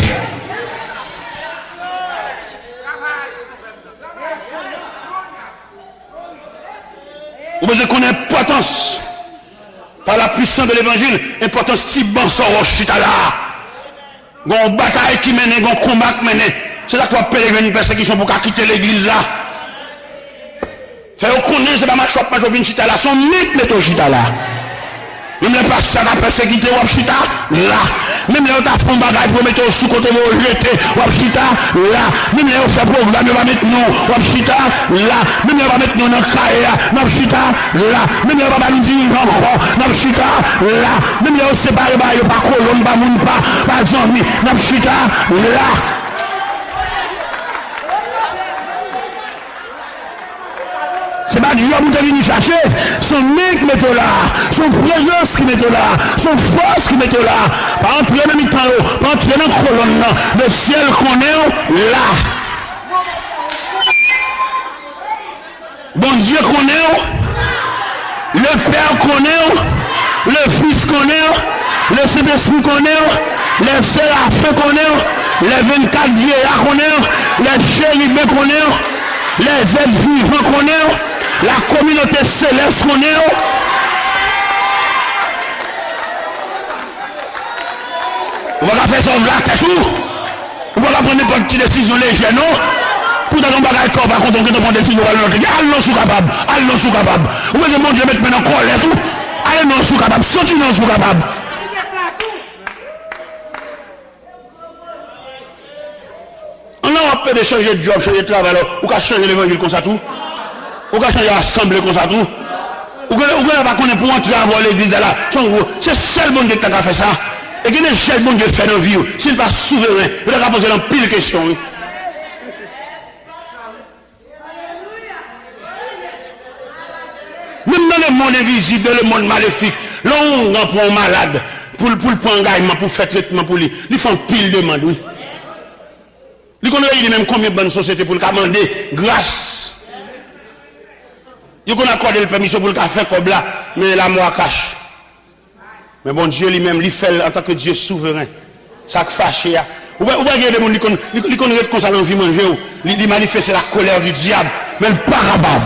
Vous devez connaître l'importance. Par la puissance de l'évangile, importance si bon sort chita là. Gon bataille qui mène, gon combat qui mène. C'est là que tu vas pèleriner une persécution pour quitter l'église là. Fait qu'on connaît, c'est pas ma choix, pas je viens chita là. Son mythe met au chita là. Même les pasteurs qui ont persécuté ou chita là. Même les autres font bagaille pour mettre au sous côté vous jeter ou chita là. Même les autres fait programme, va mettre nous ou chita là. Même les va mettre nous dans le cahier, dans chita là. Même les va pas nous dire dans chita là. Même les autres séparés, pas colonne, pas moun, pas zombie, dans chita là. C'est pas Dieu qui venu chercher, son mec qui met là, son présence qui met là, son force qui met là. Pas entrer dans le temps, pas entrer dans la colonne, le ciel qu'on est là. Bon Dieu qu'on est, le Père qu'on est, le Fils qu'on est, le Saint-Esprit qu'on est, les séraphins qu'on est, les 24 vieillards qu'on est, les chérubins qu'on est, les êtres vivants qu'on est, la communauté céleste qu'on est. On va faire ça là, c'est tout. On va prendre une petite décision légère, non? Pour dans un bagage corps, par contre, on prend une décision, allons sous capable, allons sous capable. Ou bien mon Dieu mettre maintenant en colère tout. Allons sous capable, sortez non sous capable. On a pas de changer de job, changer de travail, ou qu'à changer l'évangile comme ça tout. Ou qu'à changer l'assemblée comme ça tout. Ou qu'on pas connaître pour entrer à voir l'église là. C'est seul bon Dieu qui a fait ça. Et qu'il est seul bon Dieu fait dans la vie. S'il n'est pas souverain, il a posé une pile de questions. monde invisible, dans le monde maléfique. Là, on prend un malade pour le prendre engagement, pour faire traitement pour lui. Ils font pile de demande, oui. Ils connaissent même combien de bonnes sociétés pour le demander grâce. Ils connaissent accordé le permission pour le faire comme là, mais la moi cache. Mais bon Dieu lui-même, il fait en tant que Dieu souverain. Ça qui fâche. Ou bien il y a des gens qui connaissent comme ça l'envie de manger. Il manifeste la colère du diable. Mais le parabab.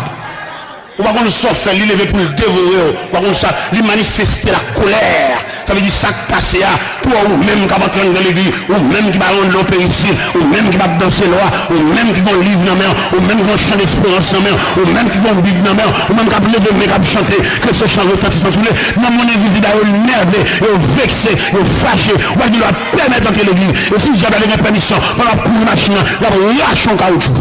Ou pas qu'on s'en fait, il lever pour le dévorer. Ou pas qu'on ça, il manifeste la colère. Ça veut dire ça qui passe là. Pour ou même qui va entrer dans l'église, ou même qui va rendre l'eau périssile, ou même qui va danser loi, ou même qui va livre dans la main, ou même qui va chanter l'espérance dans la main, ou même qui va bible dans la main, ou même qui va lever mais qui va chanter, que ce chant retentissant sur lui. Dans mon invisible, il est nerveux, il est vexé, il est fâché. Ou pas qu'il doit permettre d'entrer l'église. Et si j'avais la permission, pendant pour la machine, il va lâcher un caoutchouc.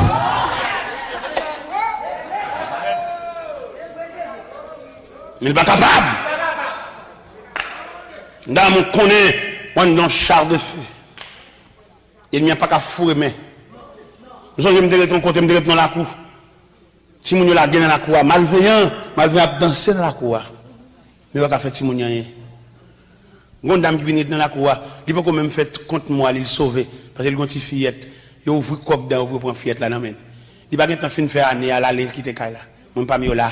Mais il n'est pas capable. Dans mon connaît, on est dans un char de feu. Il n'y a pas qu'à fourrer, mais. Nous sommes me ton côté, me dans la cour. Si mon la gagne dans la cour, malveillant danser dans la cour. Mais on va faire Timoun rien. Une dame qui vient dans la cour, il peut quand même faire contre moi, il sauver. Parce qu'il a une petite fillette. Il ouvre le cop dans, ouvre pour une fillette là. Il va pas temps de faire année à l'aller quitter là. Mon pas mieux là.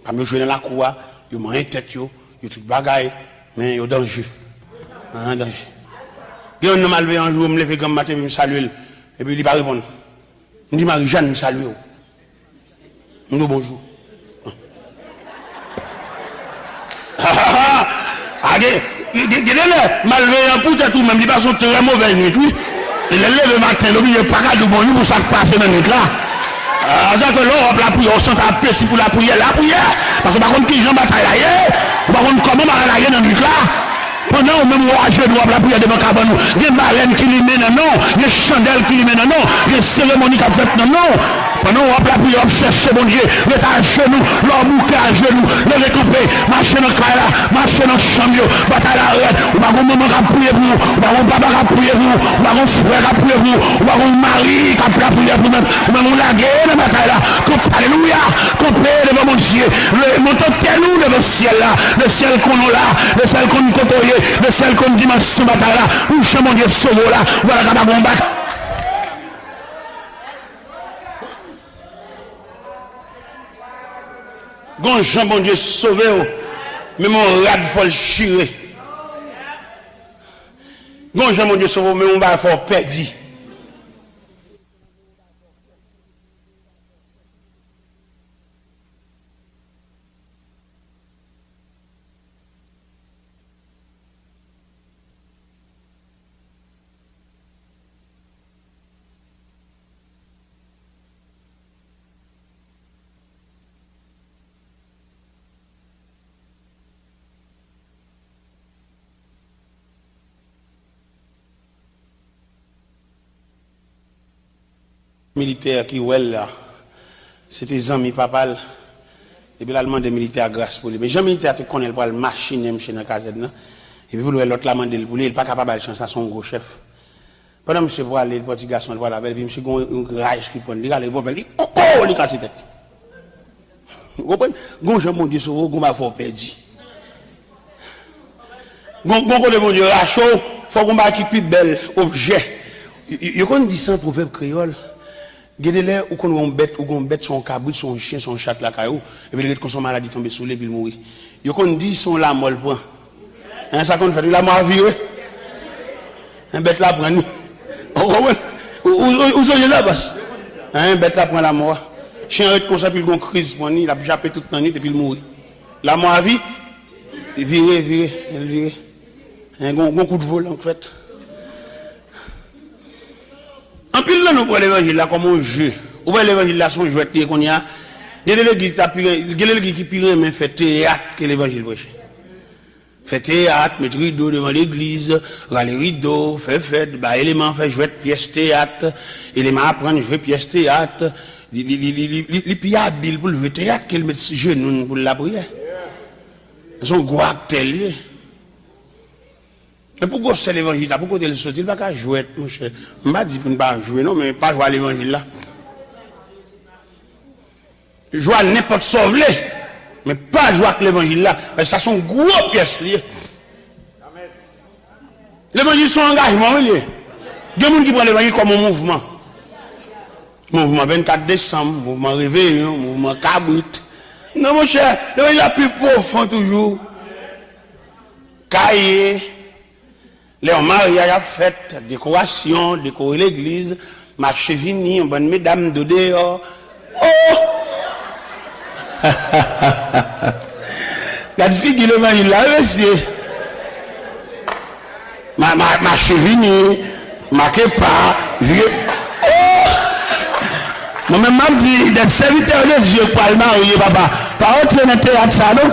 Pas mieux jouer dans la cour, il m'a un tête, il tout bagaille, mais il y a danger. Un danger. Il y a un homme malveillant un jour, je me lève comme matin, je me salue, et puis il ne va pas répondre. Je dis Marie-Jeanne, me salue. Je dis bonjour. Malveillant pour tout, même il passe une très mauvaise nuit, oui. Il est levé le matin, il n'est pas de bonjour pour ça qui passe dans la nuit là. Ça fait l'Europe la prière, on sent un petit pour la prière, parce que par contre, qui j'en bataille là, par contre, comment on va aller dans le là, pendant même on je dois la prière devant cabane, il y a marraine qui lui mène non, il y a chandelle qui lui mène non, il y a cérémonie qui a fait non, pendant on va la prière, on cherche bon Dieu, l'État à genoux, leur bouquet à genoux, le récomper, marcher dans le cas là, marcher dans le chambre, bataille à l'arrêt, ou pas maman qui a prié pour vous, ou pas papa qui a prié pour vous, ou pas frère qui a prié pour vous, ou pas mari qui a prié pour vous, ou même la guerre dans la bataille là, alléluia, qu'on paie devant mon Dieu, mon tel nous devant le ciel là, le ciel qu'on a là, le ciel qu'on a côtoyé, le ciel qu'on dimension bataille là, où chez mon Dieu sauve là, voilà qu'on a combattu. Gon Jean bon Dieu sauvé, mais mon rad faut le chirer. Gon Jean bon Dieu sauvé, mais mon bar faut perdu. Militaire qui ouais là, c'était Zami Papal, et puis l'allemand des militaires grâce pour lui. Mais Jean militaire te connaît pour le machine chez la caserne, et puis pour l'autre l'amant de lui, il n'est pas capable de changer son gros chef. Pendant que je vois aller, le petit garçon, voir la belle, puis je vois un rage qui prend, il regarde, il coco, il casse tête. Vous comprenez? Gonja mon Dieu, sur vous, gonja faut perdu. Gonja mon Dieu, à chaud, faut qu'on ait plus bel objet. Il y a dit ça en proverbe créole. Gardez-les ou qu'on bête son cabrit, son chien, son chat la caillou, et puis il son maladie tombe sous les puis il mourir. Il qu'on dit son la molle point. Hein ça qu'on fait la mort virée. Un bête là prend. Où sont là bas? Un bête là prend la mort. Chien arrête comme ça puis il crise pour il a jappé toute la nuit et puis il mourir. La mort à vie viré. Un bon coup de vol en fait. En plus, là, nous prenons l'évangile là comme un jeu. Ou bien l'évangile là, son jouet qu'on y a. Il y a l'église qui pire, mais fait théâtre que l'évangile prêche. Fait théâtre, mettre rideau devant l'église, les rideaux, fait fête, bah, élément, fait jouer pièce théâtre, élément apprendre jouer pièce théâtre, les pieds habiles pour le jouer théâtre, qu'elle met genou pour la prière. Son gros acteur lié. Et pourquoi c'est l'évangile là? Pourquoi il sorti? Il ne va pas jouer, mon cher. Je ne vais pas dire pour ne pas jouer, non, mais pas jouer l'évangile là. Jouer n'importe sauver. Mais pas jouer avec l'évangile là, parce que ça sont gros pièces liées. L'évangile sont engagement lié. Il y a des gens qui prennent l'évangile comme un mouvement. Mouvement 24 décembre, mouvement réveillon, mouvement cabrit. Non mon cher, l'évangile est plus profond toujours. Cahier, les mariages à fête, décoration, décorer l'église, marcher vini, bonne mesdames de dehors. Oh! La fille qui l'évangile là, monsieur. Ma chevini, ma kepa, vieux. Oh! Moi-même, m'a dit d'être serviteur de Dieu pour le marier, papa. Pas entrer dans le théâtre, ça, non?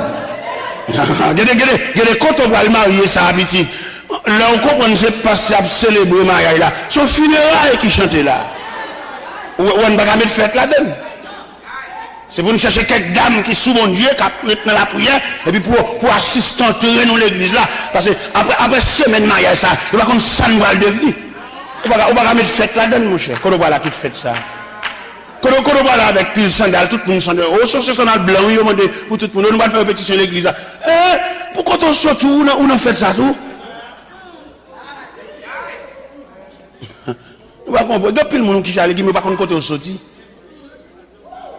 Regardez, quand on va le marier, ça, petit. Là, on comprend, c'est pas si à célébrer le mariage là. Son funérailles qui chantent là. On ne va pas mettre fête là-dedans. C'est pour nous chercher quelques dames qui sous mon Dieu, qui dans la prière, et puis pour assister dans l'église là. Parce que après semaine de mariage, ça, il va comme ça nous va le devenir. On va pas mettre fête là-dedans, mon cher. Quand on va là, toute fête ça. Quand on va là avec pile sandal, tout le monde sandal. Oh, c'est sandal blanc, oui, on dit pour tout le monde. On va faire une pétition à l'église là. Pourquoi on sort tout, on a fait ça tout? On va comprendre. Depuis le monde qui j'allais, mais pas qu'on côté au sorti.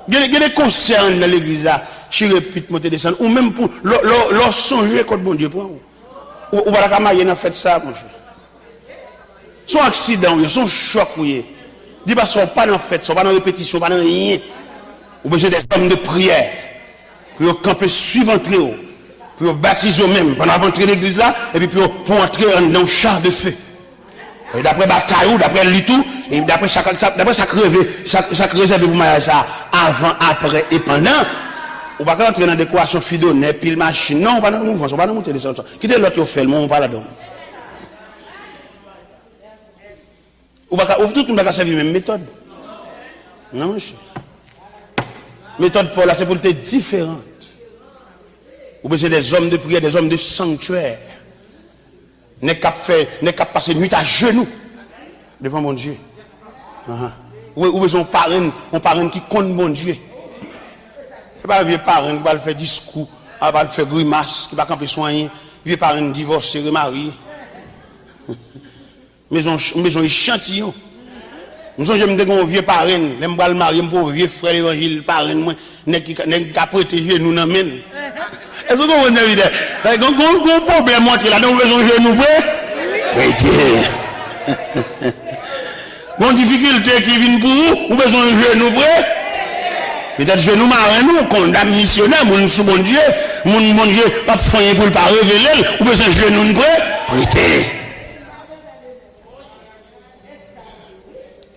Il y a des concerts dans l'église là, je répète, monter descendre, ou même pour leur songer contre bon Dieu. Ou pas la marier dans fait ça, mon cher. Son accident, son choc, oui. Dis pas, sont pas dans fête, sont pas dans répétition, pas dans rien. Ou besoin des hommes de prière, pour camper suivant très haut, pour baptiser eux-mêmes, pour entrer dans l'église là, et puis pour entrer dans le char de feu. Et d'après bataille, d'après litou, et d'après chaque réserve pour mariage ça, avant, après et pendant, on va pas entrer dans la décoration fidonne, pile machine, non, on va dans le mouvement, on va dans monter des centres. Quittez l'autre, on fait le monde, on va là-dedans. Ou tout le monde va servir la même méthode. Non, monsieur. Méthode pour là, c'est pour être différente. Ou besoin des hommes de prière, des hommes de sanctuaire. N'est qu'à passer nuit à genoux devant mon Dieu. Ou besoin un parrain qui compte mon Dieu. C'est pas un vieux parrain qui va le faire discours, qui va le faire grimace, qui va camper soigner, vieux parrain divorcé, remarié. Maison échantillon. Nous sommes un vieux parrain, les m'bral marié pour vieux frère évangile parrain moi, n'est qui protéger nous n'amène. Est-ce que vous comprenez bien? Il y a un problème montré là, nous besoin de nous prêter. Une difficulté qui vient pour vous, vous besoin de nous prêter. Peut-être que nous marins nous condamnons missionnaires, mon sous mon Dieu, mon Dieu pas faire pour pas révéler, ou besoin de nous prêter.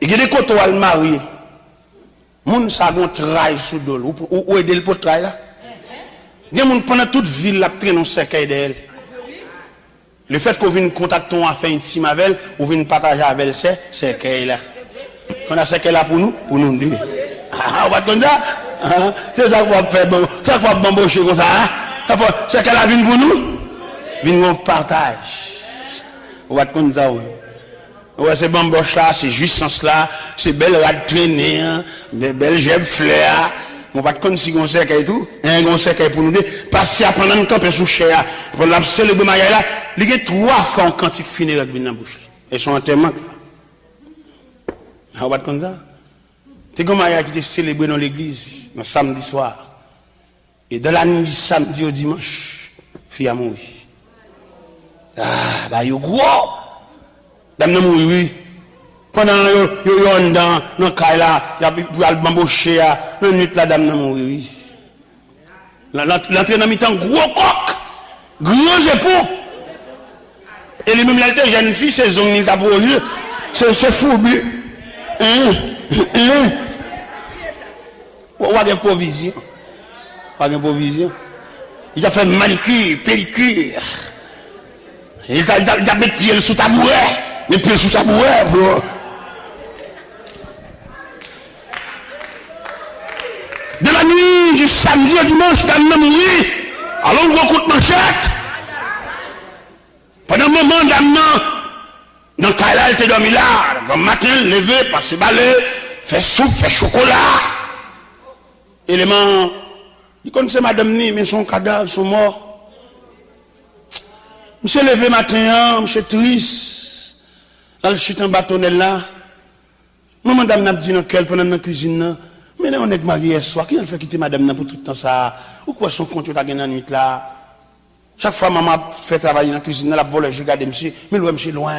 Il y a des côtés où elle marie. Moun sa gon trail sous dol ou aider le pour trail là. Il y a moun pendant toute ville la traîne un cercueil d'elle. Le fait qu'on vienne contacter on a fait intime avec elle ou vienne partager avec elle c'est cercueil là. On a cercueil là pour nous deux. Ah, on va comme ça. C'est ça qu'on va faire bon, ça qu'on va bambocher comme ça. Cercueil là vient pour nous. Vient on partage. On va comme ça. Ouais, c'est bamboche là, c'est jouissance là, c'est belle rade traînée, des belles gerbes fleurs. On va te connaître si on sait qu'il y a tout, on sait qu'il y a pour nous deux. Passer à prendre un camp sous cher, pour la célébrer mariage là, il y a 3 fois un cantique funéraire dans la bouche. Et son enterrement. On va te connaître ça. C'est comme mariage qui était célébré dans l'église, le samedi soir. Et dans la nuit du samedi au dimanche, fille a mouru. Ah, bah, il y a gros. Dame n'a mouru, oui. Pendant que dans le cas là, il y a pour aller bambocher, la nuit là, dame n'a mouru, oui. L'entrée dans le temps, gros coq, gros époux. Et les mêmes là, jeune fille, c'est zone qui a pour eux, c'est fou, on a des provisions. Il a fait manicure, pédicure. Il a mis pied sous tabouret. Les pieds sous tabouret, bro. De la nuit du samedi au dimanche, dans le nuit, alors on coup de manchette. Pendant un moment, dans le cas là, il était dormi là. Le matin, levé, passer balai, faire soupe, faire chocolat. Élément Il connaissait madame ni, mais son cadavre, sont morts. Monsieur levé matin, monsieur triste. Là, je suis en bâtonnel là. Moi, madame n'a dit dans quel pendant la cuisine. Mais on est marié hier soir. Qui a fait quitter madame pour tout le temps ça? Ou quoi son compte à gagner la nuit là? Chaque fois, maman fait travailler dans la cuisine, la volée, je regarde monsieur, mais l'ouest, monsieur loin.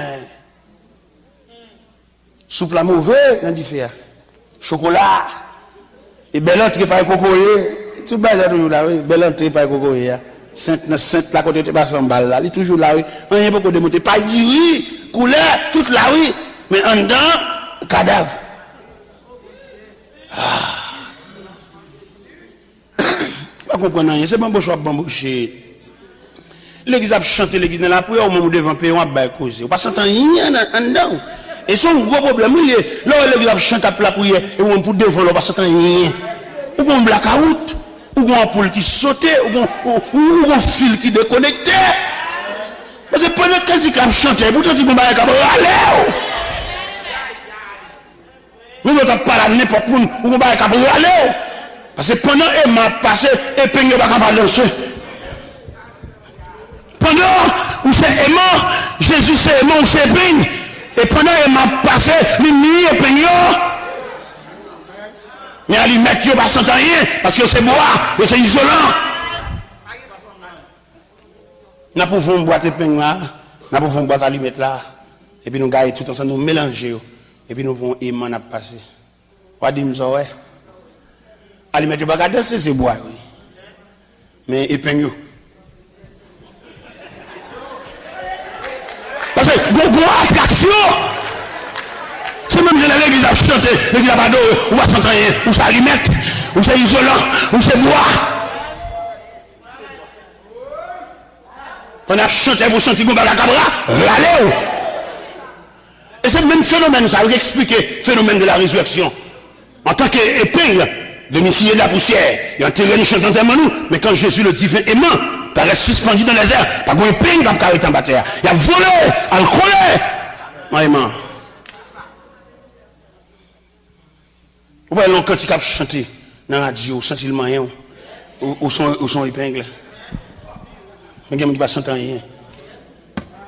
Soupe la mauvaise, on dit faire. Chocolat. Et belle entrée par cocoyer. Tout bas toujours là, oui. Belle entrée par cocoyer. Sainte, la côté de pas en balle là. Il est toujours là, oui. On n'y a pas de monter. Pas dit oui. Couleur, toute là, oui. Mais en dedans, cadavre. Pas comprendre rien. C'est bon, choix, boucher. L'église a chanté, l'église dans la prière, au moment où devant payer, on va causer. On pas s'entendre rien en dedans. Et son gros problème, il est là où l'église a chanté la prière, et on pour devant, on pas s'entendre rien. Ou un blackout, ou un poule qui sautait, ou un fil qui déconnectait. Parce que pendant que a chanté, vous avez dit, bon, allez, nous ne sommes pas là n'importe où, ou on va aller. Parce que pendant qu'il m'a passé, et puis il ne va pas lancer. Pendant où c'est aimant, Jésus c'est aimant, où c'est peigne. Et pendant qu'il m'a passé, l'ennemi et peigne. Mais à lui mettre, il ne va pas s'entendre rien, parce que c'est bois, et c'est isolant. Nous pouvons boire tes peignes là, nous pouvons boire ta limite là, et puis nous gagnons tout ensemble, nous mélanger, et puis nous pouvons aimant à passer. On va dire ça, ouais. À lui mettre, pas danser, c'est bois, oui. Mais épeigne. Parce que bon attraction, c'est même de l'église à chanter, l'église à bado, ou à s'entendre, ou ça limite, ou c'est isolant, ou c'est bois. On a chanté pour sentir qu'on va la cabra, allez. Et c'est le même phénomène, ça va expliquer le phénomène de la résurrection. En tant qu'épingle, de Messie de la poussière, il y a un terrain chantant tellement nous, mais quand Jésus le divin aimant, paraît suspendu dans les airs, pas qu'on peigne comme carré en bataille. Il a volé, alcoolé. Maïman. Vous voyez l'on quand il a chanté dans la radio, senti le moyen, ou son épingle. Mais il y a qui ne va pas rien.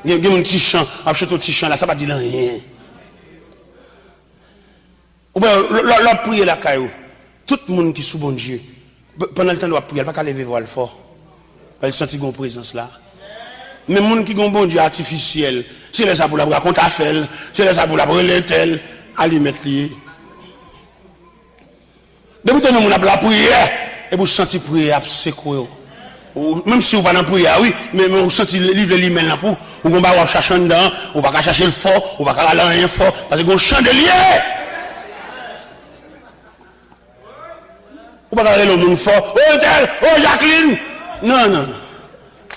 Il y a un petit chant, un petit chant là, ça ne va pas dire rien. Ou bien, l'autre prière la caillou. Tout le monde qui est sous bon Dieu, pendant le temps de la prière, il ne va pas lever voile fort. Il sentit une présence là. Mais les gens qui ont un bon Dieu artificiel, c'est les ça pour la raconter à faire, c'est les ça pour la brûler tel, à lui mettre lié. Depuis que nous avons la prière, et vous sentez la prière, c'est quoi? Même si vous n'avez pas de prière, oui, mais vous sentez le livre de l'email là pour, vous ne pouvez pas chercher dedans, vous ne pouvez pas chercher le fort, vous ne pouvez pas aller rien fort, parce que vous avez un chandelier. Vous ne pouvez pas aller le monde fort, oh tel, oh Jacqueline. Non, non.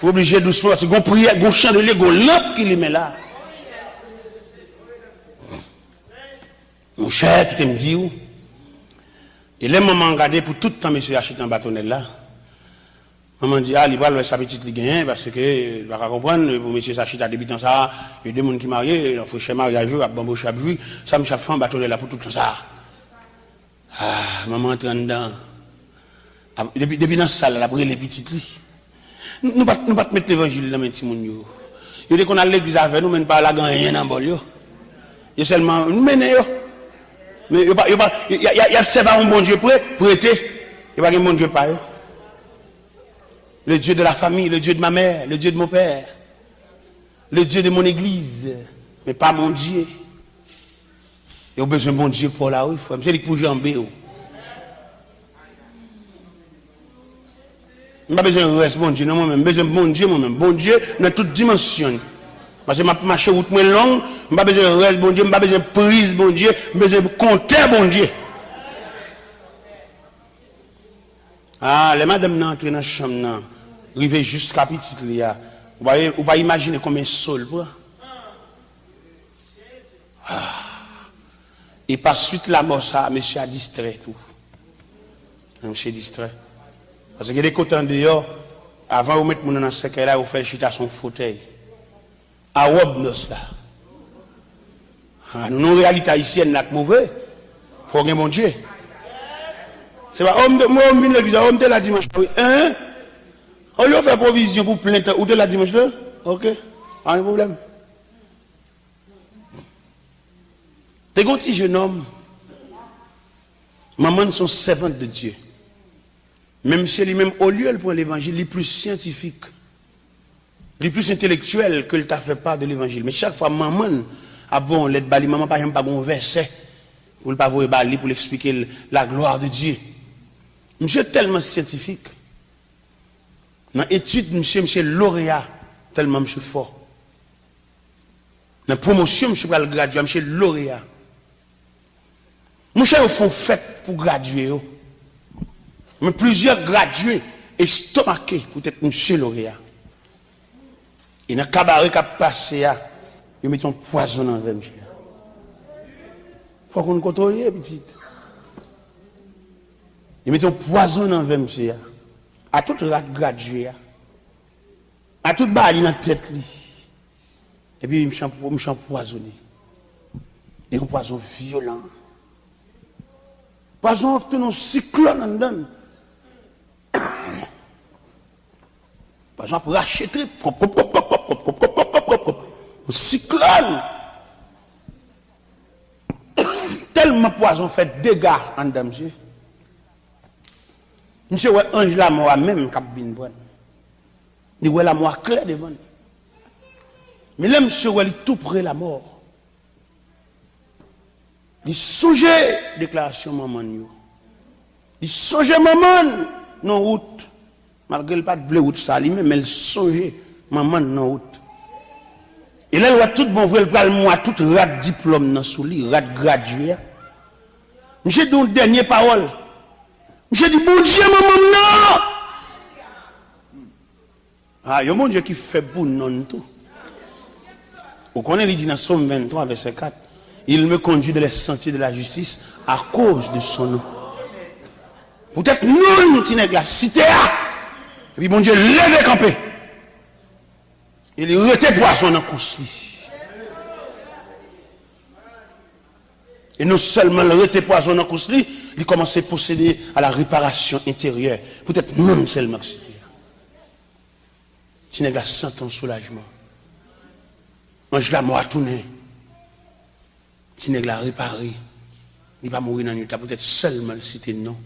Vous êtes obligé doucement, parce que vous priez, vous chandelier, vous lampe qui les met là. Mon cher, qui te me dit, et les mamans regardent pour tout le temps, monsieur achète un bâtonnet là. Maman dit, ah, il va le sa petite ligue, parce que, il va comprendre, pour monsieur s'achète à débutant ça, il y a des gens qui marient, il faut chez mariage, à bambou chaque jour, ça me chaque fois un bâtonnet là pour tout le temps ça. Ah, maman entre dedans. Depuis dans la salle, la brûle les petites lits. Nous ne pouvons pas mettre l'évangile dans les petits gens. Il dit qu'on a l'église avec nous, mais pas la gagne dans le bol. Il y a seulement nous mener. Mais il y a servi un bon Dieu prêté. Il n'y a pas un bon Dieu pas. Le Dieu de la famille, le Dieu de ma mère, le Dieu de mon père, le Dieu de mon église, mais pas mon Dieu. Il y a besoin de bon Dieu pour la rue. C'est lui pour jamber. Je n'ai pas besoin de reste bon Dieu, non, moi-même. J'ai besoin de bon Dieu, moi-même. Bon Dieu, dans toute dimension. Parce que ma marche route moins longue, je n'ai pas besoin de reste bon Dieu, je n'ai pas besoin de prise bon Dieu, je n'ai pas besoin de compter bon Dieu. Ah, les madames n'entrent dans la chambre, arrivent jusqu'à petit là. Vous ne pouvez pas imaginer combien de sol. Et par suite la mort, ça, monsieur a distrait tout. Monsieur distrait. Parce que les côtés en dehors, avant de mettre mon dans ce cas là, vous faites chita son fauteuil. À Wobnos là. Nous, nos réalités haïtiennes là, mauvais. Il faut que mon Dieu. C'est pas homme de moi homme vient l'église, homme de la dimanche. Hein? On lui fait provision pour plein temps ou de la dimanche là? OK. Pas de problème. T'es un petit jeune homme. Maman sont servantes de Dieu. Même si lui-même, au lieu de prendre l'évangile, il est plus scientifique, il est plus intellectuel que le t'a fait part de l'évangile. Mais chaque fois, maman a bon l'aide bali, maman par exemple pas bon verset pour le pas voir bali pour l'expliquer la gloire de Dieu. Monsieur est tellement scientifique. Dans l'étude, monsieur lauréat, tellement monsieur fort. Dans la promotion, monsieur va le graduer, monsieur lauréat. Monsieur au fond fait pour graduer. Mais plusieurs gradués estomaqués pour être monsieur lauréat. Et dans le cabaret qui a passé, ils mettent un poison dans le monsieur. Il faut qu'on contrôle, petite. Ils mettent un poison dans le monsieur. À tout le gradué. À tout le bali dans la tête. Et puis, ils me empoisonné. Et un poison violent. Poison, c'est un cyclone en dedans. Par exemple, racheter, un cyclone. Tellement poison fait dégâts en dedans, monsieur. Monsieur, ouais, ange la mort même, qui a bien bon. Il ouais la mort claire devant. Mais là, monsieur, ouais, il tout près la mort. Il songeait déclaration maman. Il songeait maman non route. Malgré le pas de route ça, lui-même, elle songeait maman non route. Et là, il a tout bon vrai, le moi, tout rat diplôme dans sous lui, rat gradué. Monsieur, dit une dernière parole. Monsieur dit, bon Dieu, maman, non! Ah, il y a mon Dieu qui fait pour non tout. Vous connaissez, il dit dans Somme 23, verset 4. Il me conduit dans les sentiers de la justice à cause de son nom. Peut-être nous, nous tenons la cité. Et puis, bon Dieu, levez camper. Il rete poisson dans le course. Et non seulement le rete poisson dans le course, il commence à procéder à la réparation intérieure. Peut-être nous seulement cité. Tu n'es pas sans ton soulagement. Ange la mort a tourné. Tu n'es pas réparé. Il va mourir dans une nuit. Peut-être seulement cité non.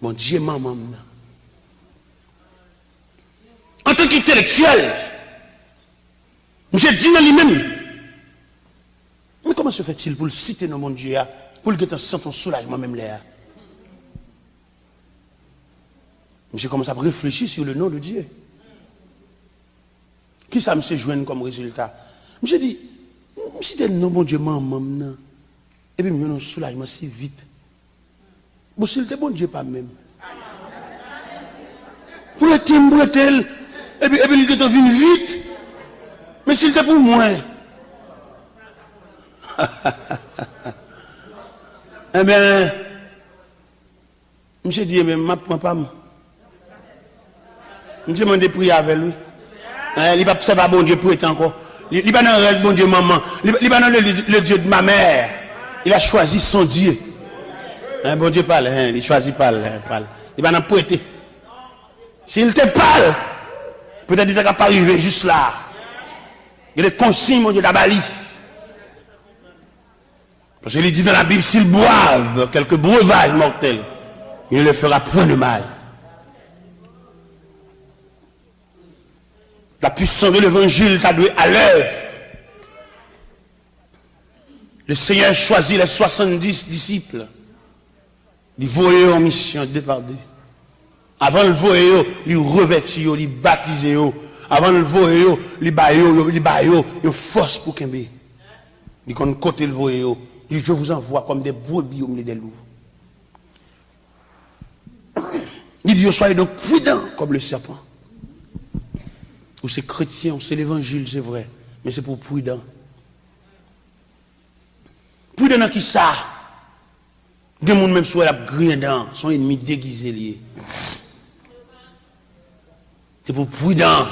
Bon Dieu, maman. En tant qu'intellectuel, monsieur dit dans lui-même. Mais comment se fait-il pour le citer dans mon Dieu, pour le sent ton soulagement même là? Monsieur commence à réfléchir sur le nom de Dieu. Qui ça me se joindre comme résultat? Monsieur dit, si tu es non, bon Dieu, maman, et puis je me soulagement si vite. Bon, s'il était bon Dieu, pas même. Pour le timbre, et puis il est venu vite. Mais s'il était pour moi. Eh bien, monsieur dit, mais je ne prends pas. Monsieur m'a prier avec lui. Il ne va pas bon Dieu pour être encore. Il n'est pas dans le bon Dieu maman. Il n'est pas dans le Dieu de ma mère. Il a choisi son Dieu. Bon Dieu parle, il choisit parle. Il va dans prêter. S'il te parle, peut-être il ne va pas arriver juste là. Il est consigne, mon Dieu, d'Abali. Parce qu'il dit dans la Bible, s'ils boivent quelques breuvages mortels, il ne leur fera point de mal. La puissance de l'évangile t'a doué à l'œuvre. Le Seigneur choisit les 70 disciples. Il voyait en mission deux par deux. Avant le voyer, il revêtit, il baptisé. Avant le voyer, il baillait, il force pour qu'il y il qu'on côté le voyer. Il dit, je vous envoie comme des brebis au milieu des loups. Il dit, soyez donc prudents comme le serpent. Ou c'est chrétien, c'est l'évangile, c'est vrai. Mais c'est pour prudent. Prudent dans qui ça? Des gens même soit la grindan, son ennemi déguisé lié. C'est pour prudent.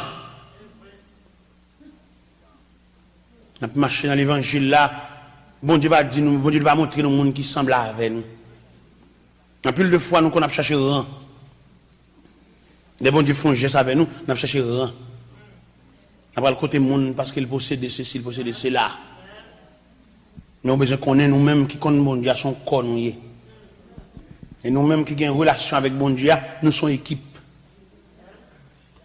On a marché dans l'évangile là. Bon Dieu va dire nous, bon Dieu va montrer nous monde qui semble avec nous. En plus de fois, nous qu'on a cherché rang. Les bons Dieu font geste avec nous, on a cherché rang. On va le côté monde parce qu'il possède ceci, il possède cela. Nous avons besoin de connaître nous-mêmes qui connaissent bon Dieu, son corps nous y. Et nous-mêmes qui avons une relation avec bon Dieu, nous sommes équipe.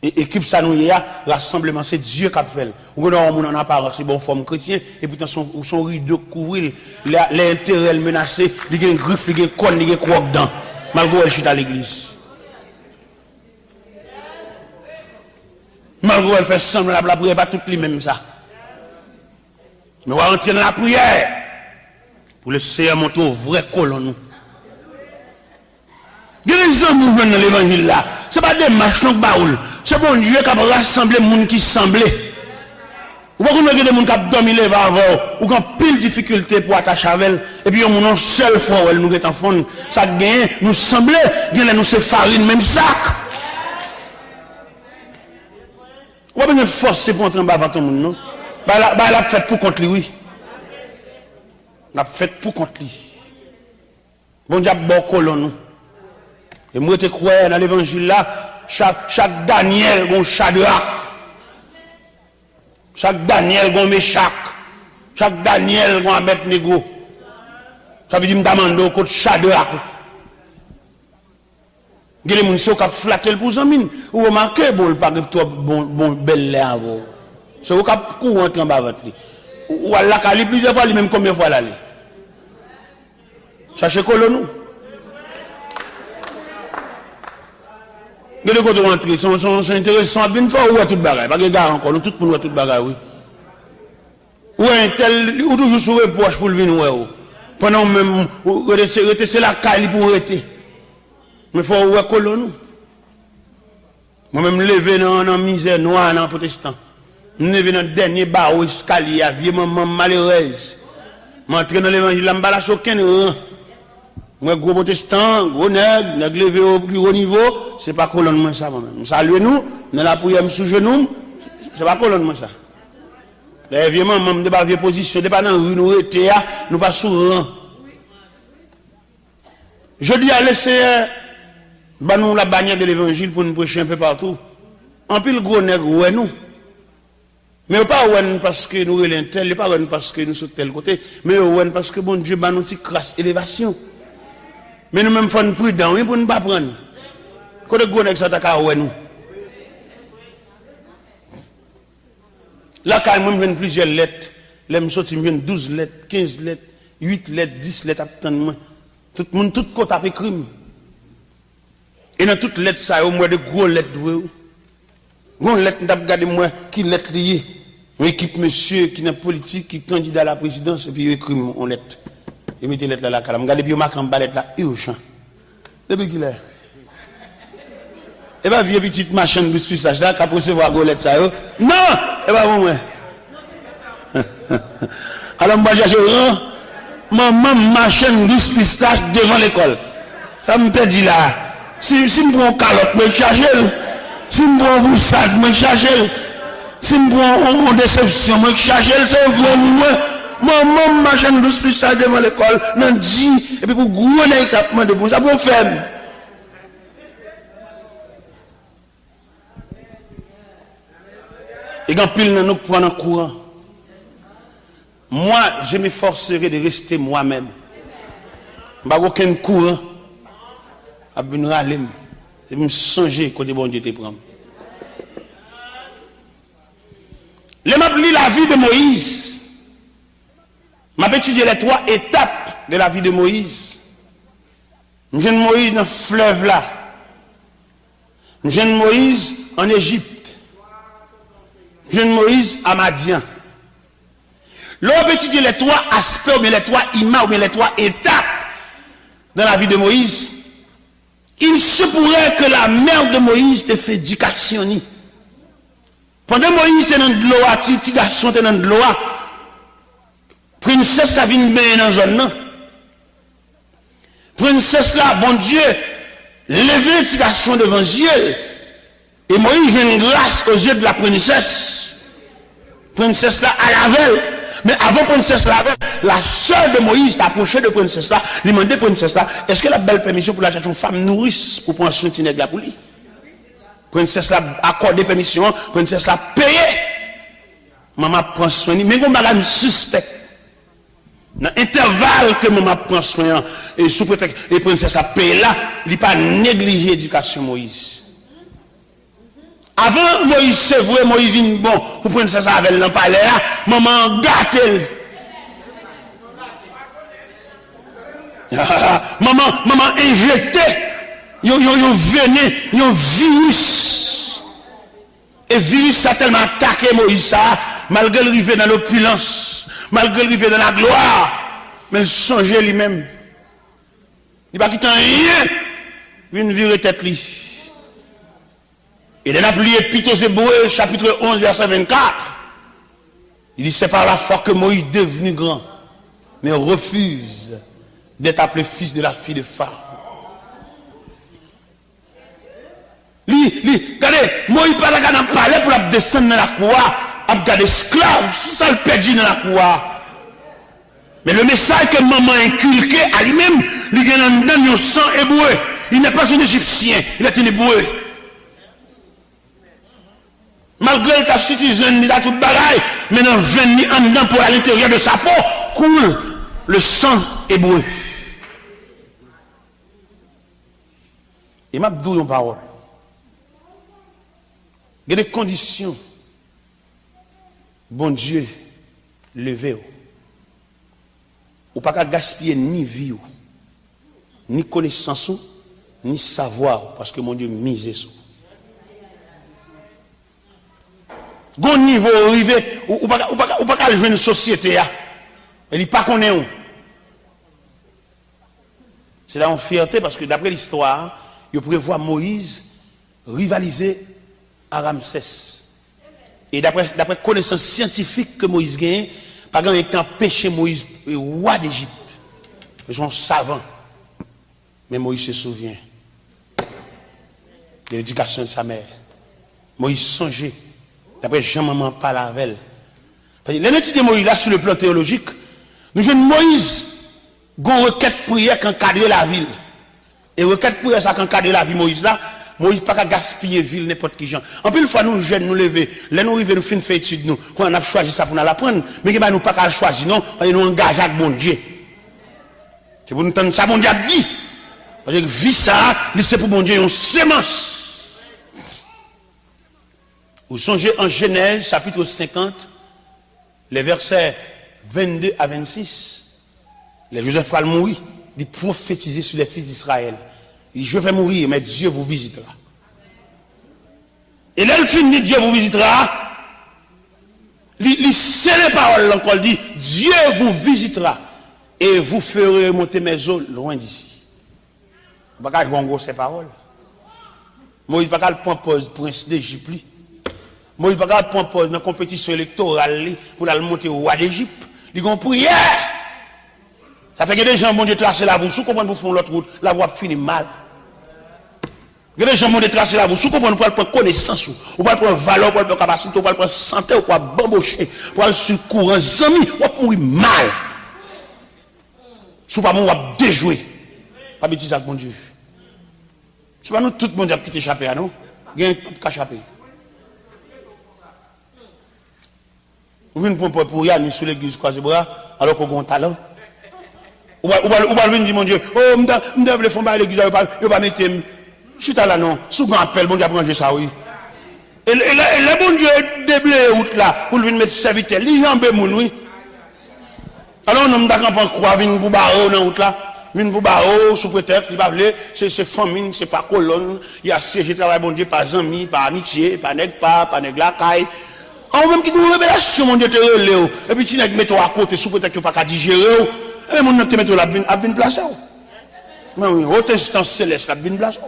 Et équipe ça nous y a, rassemblement, c'est Dieu qui a fait. Ou on en apparence, c'est bon forme chrétien, et pourtant son rideau couvrir, l'intérêt menacé, il y a une griffe, il y a une conne, il y a une croque dedans, malgré elle chute à l'église. Malgré elle fait semblant la prière, pas toutes les mêmes ça. Mais on va rentrer dans la prière pour le Seigneur monter au vrai colon nous. Il y a des gens qui viennent dans l'évangile là. Ce n'est pas des machins baoul. C'est bon Dieu qui a rassemblé les gens qui semblaient. Ou pas qu'on a des gens qui ont dormi les avant, ou qui ont pile de difficultés pour attacher avec elle. Et puis on a une seule fois où elle nous est en fond. Ça gagne, nous semblait, nous c'est farine, même sac. Ou pas une force pour entrer en bas avant tout le monde, non? Elle a fait pour contre lui, oui. Elle a fait pour contre lui. Bon Dieu a bon colon nous. Et moi je crois dans l'évangile là, chaque Daniel a un Shadrach. Chaque Daniel a un Meshach. Chaque Daniel a un Abednego. Ça veut dire que je demande au côté Shadrach. Il y a des gens qui ont flatté pour Zamine. Ou remarquez, bon, pas trop belle l'air. C'est au cap courant en bas votre lit. Ou à la cali plusieurs fois, lui-même combien de fois l'aller. Cherchez colon nous. De côté rentrer, c'est intéressant. Une fois, où est tout bagaille? Pas de gars encore, nous tout pour nous tout bagaille, oui. Ou un tel, ou toujours sur les poches pour le venir, pendant même, c'est la cali pour rester. Mais il faut où est colon nous. Moi-même, lever dans la misère noire, dans le protestant. Je lever dans le dernier bar au escalier, vieux maman malheureuse. Je m'entraîne dans l'évangile, je ne suis aucun rang. Moi, gros protestant, gros nègre, nègre levé au plus haut niveau, ce n'est pas colonne moi ça, moi-même. Saluez-nous, dans la prière sous genou, ce n'est pas colonne moi ça. Les vieux mamans, nous pas vieux position, nous pas dans la rue, nous étions, nous pas sous rang. Je dis à l'essai, nous la bannière de l'évangile pour nous prêcher un peu partout. En plus, le gros nègre, ouais, nous. Mais pas ouais parce que nous sommes tel, pas ouais parce que nous sommes tel côté, mais ouais parce que bon Dieu, nous avons crasse élévation. Mais nous même faut prudent, oui, pour ne pas prendre. Quand le gros nègre ça t'a ouais nous. Là, quand même, je plusieurs lettres. Là, je sorti 12 lettres, 15 lettres, 8 lettres, 10 lettres, tout le monde, tout côté a écrit. Et dans toutes les lettres, ça, au moins de gros lettres. Gros lettres, vous regardez moi, qui lettres liées. Une équipe monsieur qui est politique, qui est candidat à la présidence, et puis il écrit en lettres. Et mettez lettres là, là, là. Regardez, puis il marque en bas lettre là, urgent. Depuis qu'il est. Et bien, vieux petite machine de spissage là, qui a recevoir gros lettres, ça, non! Et bien, bon, ouais. Alors, moi, j'ai maman machine de spissage devant l'école. Ça me perd là. Si je prends une calotte, je vais charger. Si je prends un boussade, je vais charger. Si je prends une déception, je vais charger. C'est moi. Maman, machine de spissage devant l'école, non dit. Et puis pour gros nègre, ça prend de bon, ça pour faire. Et quand pile nous prenons courant, moi, je m'efforcerai de rester moi-même. Je n'ai aucun courant. Je vais râler. Je vais me songer côté bon Dieu te prend. Je m'appelle la vie de Moïse. Je vais étudier les 3 étapes de la vie de Moïse. Je viens de Moïse dans le fleuve là. Je viens de Moïse en Égypte. Je viens de Moïse à Madian. L'on peut étudier les 3 aspects, ou bien les 3 images, ou bien les 3 étapes dans la vie de Moïse. Il se pourrait que la mère de Moïse te fait éducation. Pendant Moïse était dans de l'eau, petit garçon était dans de l'eau, princesse la vient bien dans la zone. Princesse là, bon Dieu, levez petit garçon devant Dieu. Et Moïse a une grâce aux yeux de la princesse. Princesse là, à la veille. Mais avant princesse là, la sœur de Moïse t'a approché de princesse là, lui demandé princesse là, est-ce que la belle permission pour la chercher une femme nourrice pour prendre soin de Tineg là pour lui? Princesse là accordé permission, princesse là payé. Maman prend soin, mais on madame suspect. Dans l'intervalle que maman prend soin et sous prétexte et princesse a payé là, il pas négligé l'éducation Moïse. Avant Moïse c'est vrai, Moïse vient bon pour princesse avec dans palais là, maman gâte. Maman injecté yo venin, yo virus. Et virus ça tellement attaqué Moïse ça, malgré le rivé dans l'opulence, malgré le rivé dans la gloire, mais il songeait lui-même. Il va quitter rien, il virer tête lui. Et dans la pluie Épître Hébreux, chapitre 11, verset 24, il dit c'est par la foi que Moïse est devenu grand, mais refuse d'être appelé fils de la fille de Pharaon. Regardez, Moïse pas là dans parler pour descendre dans la cour, à garder esclave, ça le perdu dans la cour. Mais le message que maman a inculqué à lui-même, il vient dans le sang hébreu. Il n'est pas un Égyptien, il est un hébreu. Malgré qu'il a citizen, il a tout bagaille, mais dans 20 ans dedans pour à l'intérieur de sa peau, coule le sang hébreu. Et m'a dit une parole. Il y a des conditions. Bon Dieu, levez-vous. Ou pas qu'à gaspiller ni vie, ni connaissance, ni savoir, parce que mon Dieu mise sur. Bon niveau arrivé, ou pas qu'à jouer une société, elle n'est pas connaît où. C'est là une fierté, parce que d'après l'histoire, il prévoit Moïse rivaliser à Ramsès. Et d'après connaissance scientifique que Moïse gagne, pas grand temps péché Moïse roi d'Égypte. Ils sont savants. Mais Moïse se souvient de l'éducation de sa mère. Moïse songeait. D'après Jean-Maman parle avec elle. L'étude de Moïse là sur le plan théologique, nous jouons Moïse une requête prière qui encadre la ville. Et requête prière ça qui encadre la ville Moïse là. Moïse pas qu'à gaspiller ville n'importe qui gens. En plus une fois nous jeunes nous lever, là nous arriver nous fin faire étude nous, quand on a choisi ça pour nous l'apprendre, mais que nous pas qu'à choisir non, parce que nous engager avec bon Dieu. C'est pour nous entendre ça bon Dieu a dit. Parce que vie ça, c'est pour bon Dieu une sémence. Vous songez en Genèse chapitre 50, les versets 22 à 26. Les Joseph va mourir, il prophétiser sur les fils d'Israël. Je vais mourir, mais Dieu vous visitera. Et là, il finit, Dieu vous visitera. Il sait les paroles, encore, il dit, Dieu vous visitera et vous ferez monter mes eaux loin d'ici. Vous ne pouvez pas jouer en gros ces paroles. Moïse ne peut pas prendre pause prince d'Égypte. Moïse ne peut pas prendre pause dans la compétition électorale pour aller monter au roi d'Égypte. Il a prière. Ça fait que des gens, mon Dieu, tracer la voie. Si vous comprenez, vous font l'autre route, la voie finit mal. Il y a des gens qui tracer la voie. Si vous comprenez, vous pouvez prendre connaissance, vous pouvez prendre valeur, vous pouvez prendre capacité, vous pouvez prendre santé, vous pouvez bambocher, vous pouvez sur le courant, amis, vous pouvez mourir mal. Si vous ne pouvez pas déjouer. Pas bêtise avec mon Dieu. Si vous ne tout le monde a quitté échappé à nous, il y a un coup de échappé. Vous venez pour y aller sur l'église croisé bras, alors qu'on a un talent. Ou va venir dire mon Dieu, oh, je devrais faire à l'église, je ne vais pas mettre. Je suis là, non. Souvent appelle, bon Dieu, après ça, oui. Et le bon Dieu déblé route là, pour venir mettre serviteur, les gens bémoun, oui. Alors, nous ne pouvons pas croire, venir pour barreau dans route là. Venir pour barreau, sous prétexte, il va vouloir, c'est famine, c'est pas colonne. Il y a siégé, travail, bon Dieu, pas amis, pas amitié, pas nègre pas nègre la caille. En même qui nous révélation, mon Dieu, te relève. Et puis, tu n'as que mettre à côté, sous prétexte que pas qu'à digérer. Et mon Dieu, te mettre là, à venir placer. Mais oui, haute instance céleste, la venir placer.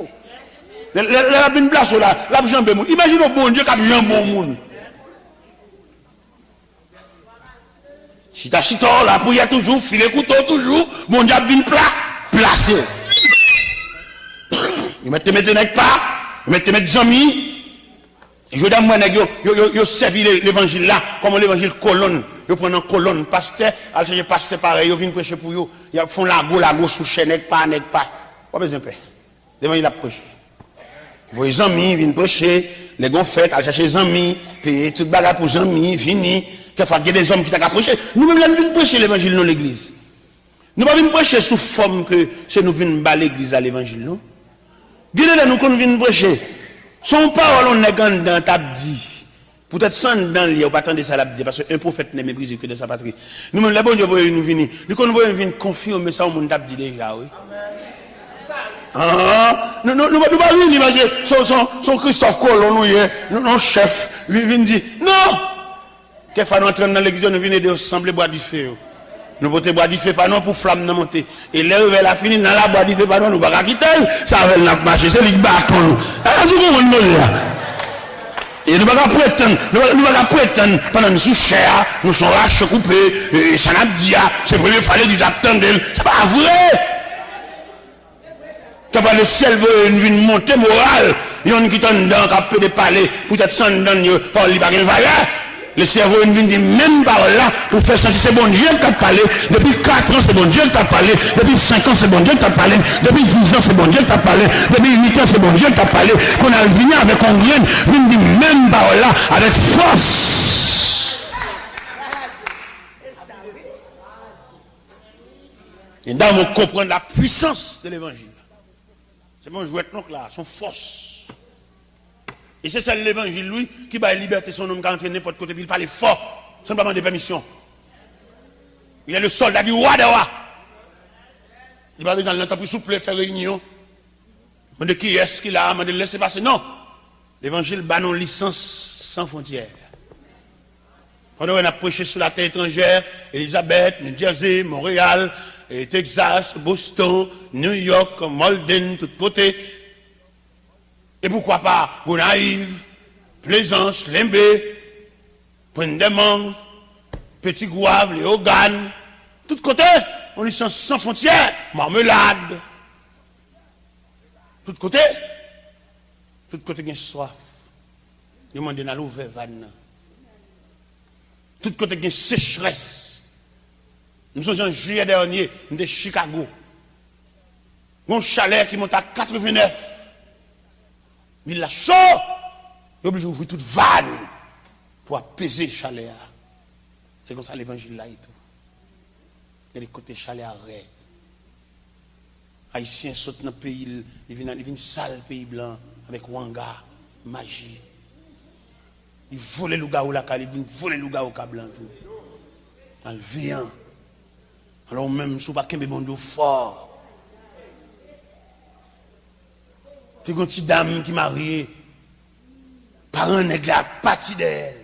La venir placer là, la jambe moun. Imagine au bon Dieu qui a jambe au monde. Si tu as chito, la prière toujours, filet couteau toujours, bon Dieu, venir placer. Il met te mettre pas, il met te mettre amis. Je dis moi, yo servi l'évangile là, comme l'évangile colonne. Yo prennent une colonne, pasteur, al chercher pasteur pareil, yo viennent prêcher pour yo. Ils font la go sous chaîne, pas. Pas besoin de paix. L'évangile a prêché. Vos amis viennent prêcher, les gon fêtes, al chercher les amis, payer toute bagarre pour les amis, fini. Quelquefois, il y a des hommes qui t'a prêché. Nous-mêmes, là, nous venons prêcher l'évangile dans l'église. Nous ne venons pas prêcher sous forme que c'est nous venons balayer l'église à l'évangile, non? Dis-le, nous, quand nous venons prêcher. Son parole, on est dans ta dit. Peut-être sans dans le lieu, pas attendre ça la dire, parce qu'un prophète n'est méprisé que de sa patrie. Nous-mêmes, là, bon Dieu, nous venir. Nous, quand nous venons confirmer ça, on t'a dit déjà, oui. Ah, nous ne pouvons pas imaginer son Christophe Colomb, nous, chef, vient dire, non! Quelquefois, nous entrons dans l'église, nous venons de sembler boire du feu. Nous potons boire du feu, pas non, pour flamme de monter. Et là, elle a fini dans la boire du feu, pas non, nous ne pouvons pas quitter. Ça va nous marcher, c'est lui qui bâton. Ah, c'est comment on est là? Et nous ne pouvons pas prétendre, pendant nous sommes chers, nous sommes raches, coupés, et ça n'a pas dit, c'est pour les fallait qu'ils attendent. C'est pas vrai! Quand le ciel veut une montée morale, il y a une qui t'en dans, qui a peu de parler, peut-être sans dans, par les baguettes valeur. Le cerveau vient dire même par là pour faire sentir c'est bon Dieu qui t'a parlé. Depuis 4 ans c'est bon Dieu qui t'a parlé. Depuis 5 ans c'est bon Dieu qui t'a parlé. Depuis 10 ans c'est bon Dieu qui t'a parlé. Depuis 8 ans c'est bon Dieu qui t'a parlé. Qu'on a venu avec un grain, vient dire même par là avec force. Et là on comprend la puissance de l'évangile. C'est bon jouet donc là, son force. Et c'est ça l'évangile, lui, qui va liberté son homme qui entre n'importe côté, il parle fort, sans demander permission. Il est le soldat du roi des rois. Il va besoin de l'entendre plus souple, faire réunion. Mais de qui est-ce qu'il a, de laisser passer? Non. L'évangile bat non licence sans frontières. Quand on a prêché sur la terre étrangère, Elisabeth, New Jersey, Montréal, Texas, Boston, New York, Malden, tout côté. Et pourquoi pas Gonaïve, Plaisance, Limbé, Pointe-des-Mangues, Petit Gouave, Léogane, tout côté, on est sans frontières, Marmelade. Tout côté, il y a soif. Il y a dans l'ouvert vanne. Tout côté, il y a sécheresse. Nous sommes en juillet dernier, nous sommes de Chicago. Mon chalet qui monte à 89. Il a chaud. Il est obligé d'ouvrir toute vanne pour apaiser le chalet. C'est comme ça l'évangile là et tout. Il y a des côtés chalet à rêve. Haïtiens sautent dans le pays, ils viennent sale pays blanc avec Wanga, magie. Ils volent le gars au la ils viennent voler le gars au blanc tout. Dans le viand. Alors même si vous ne pouvez pas fort. C'est une petite dame qui m'a mariée. Parents nègre la partie d'elle.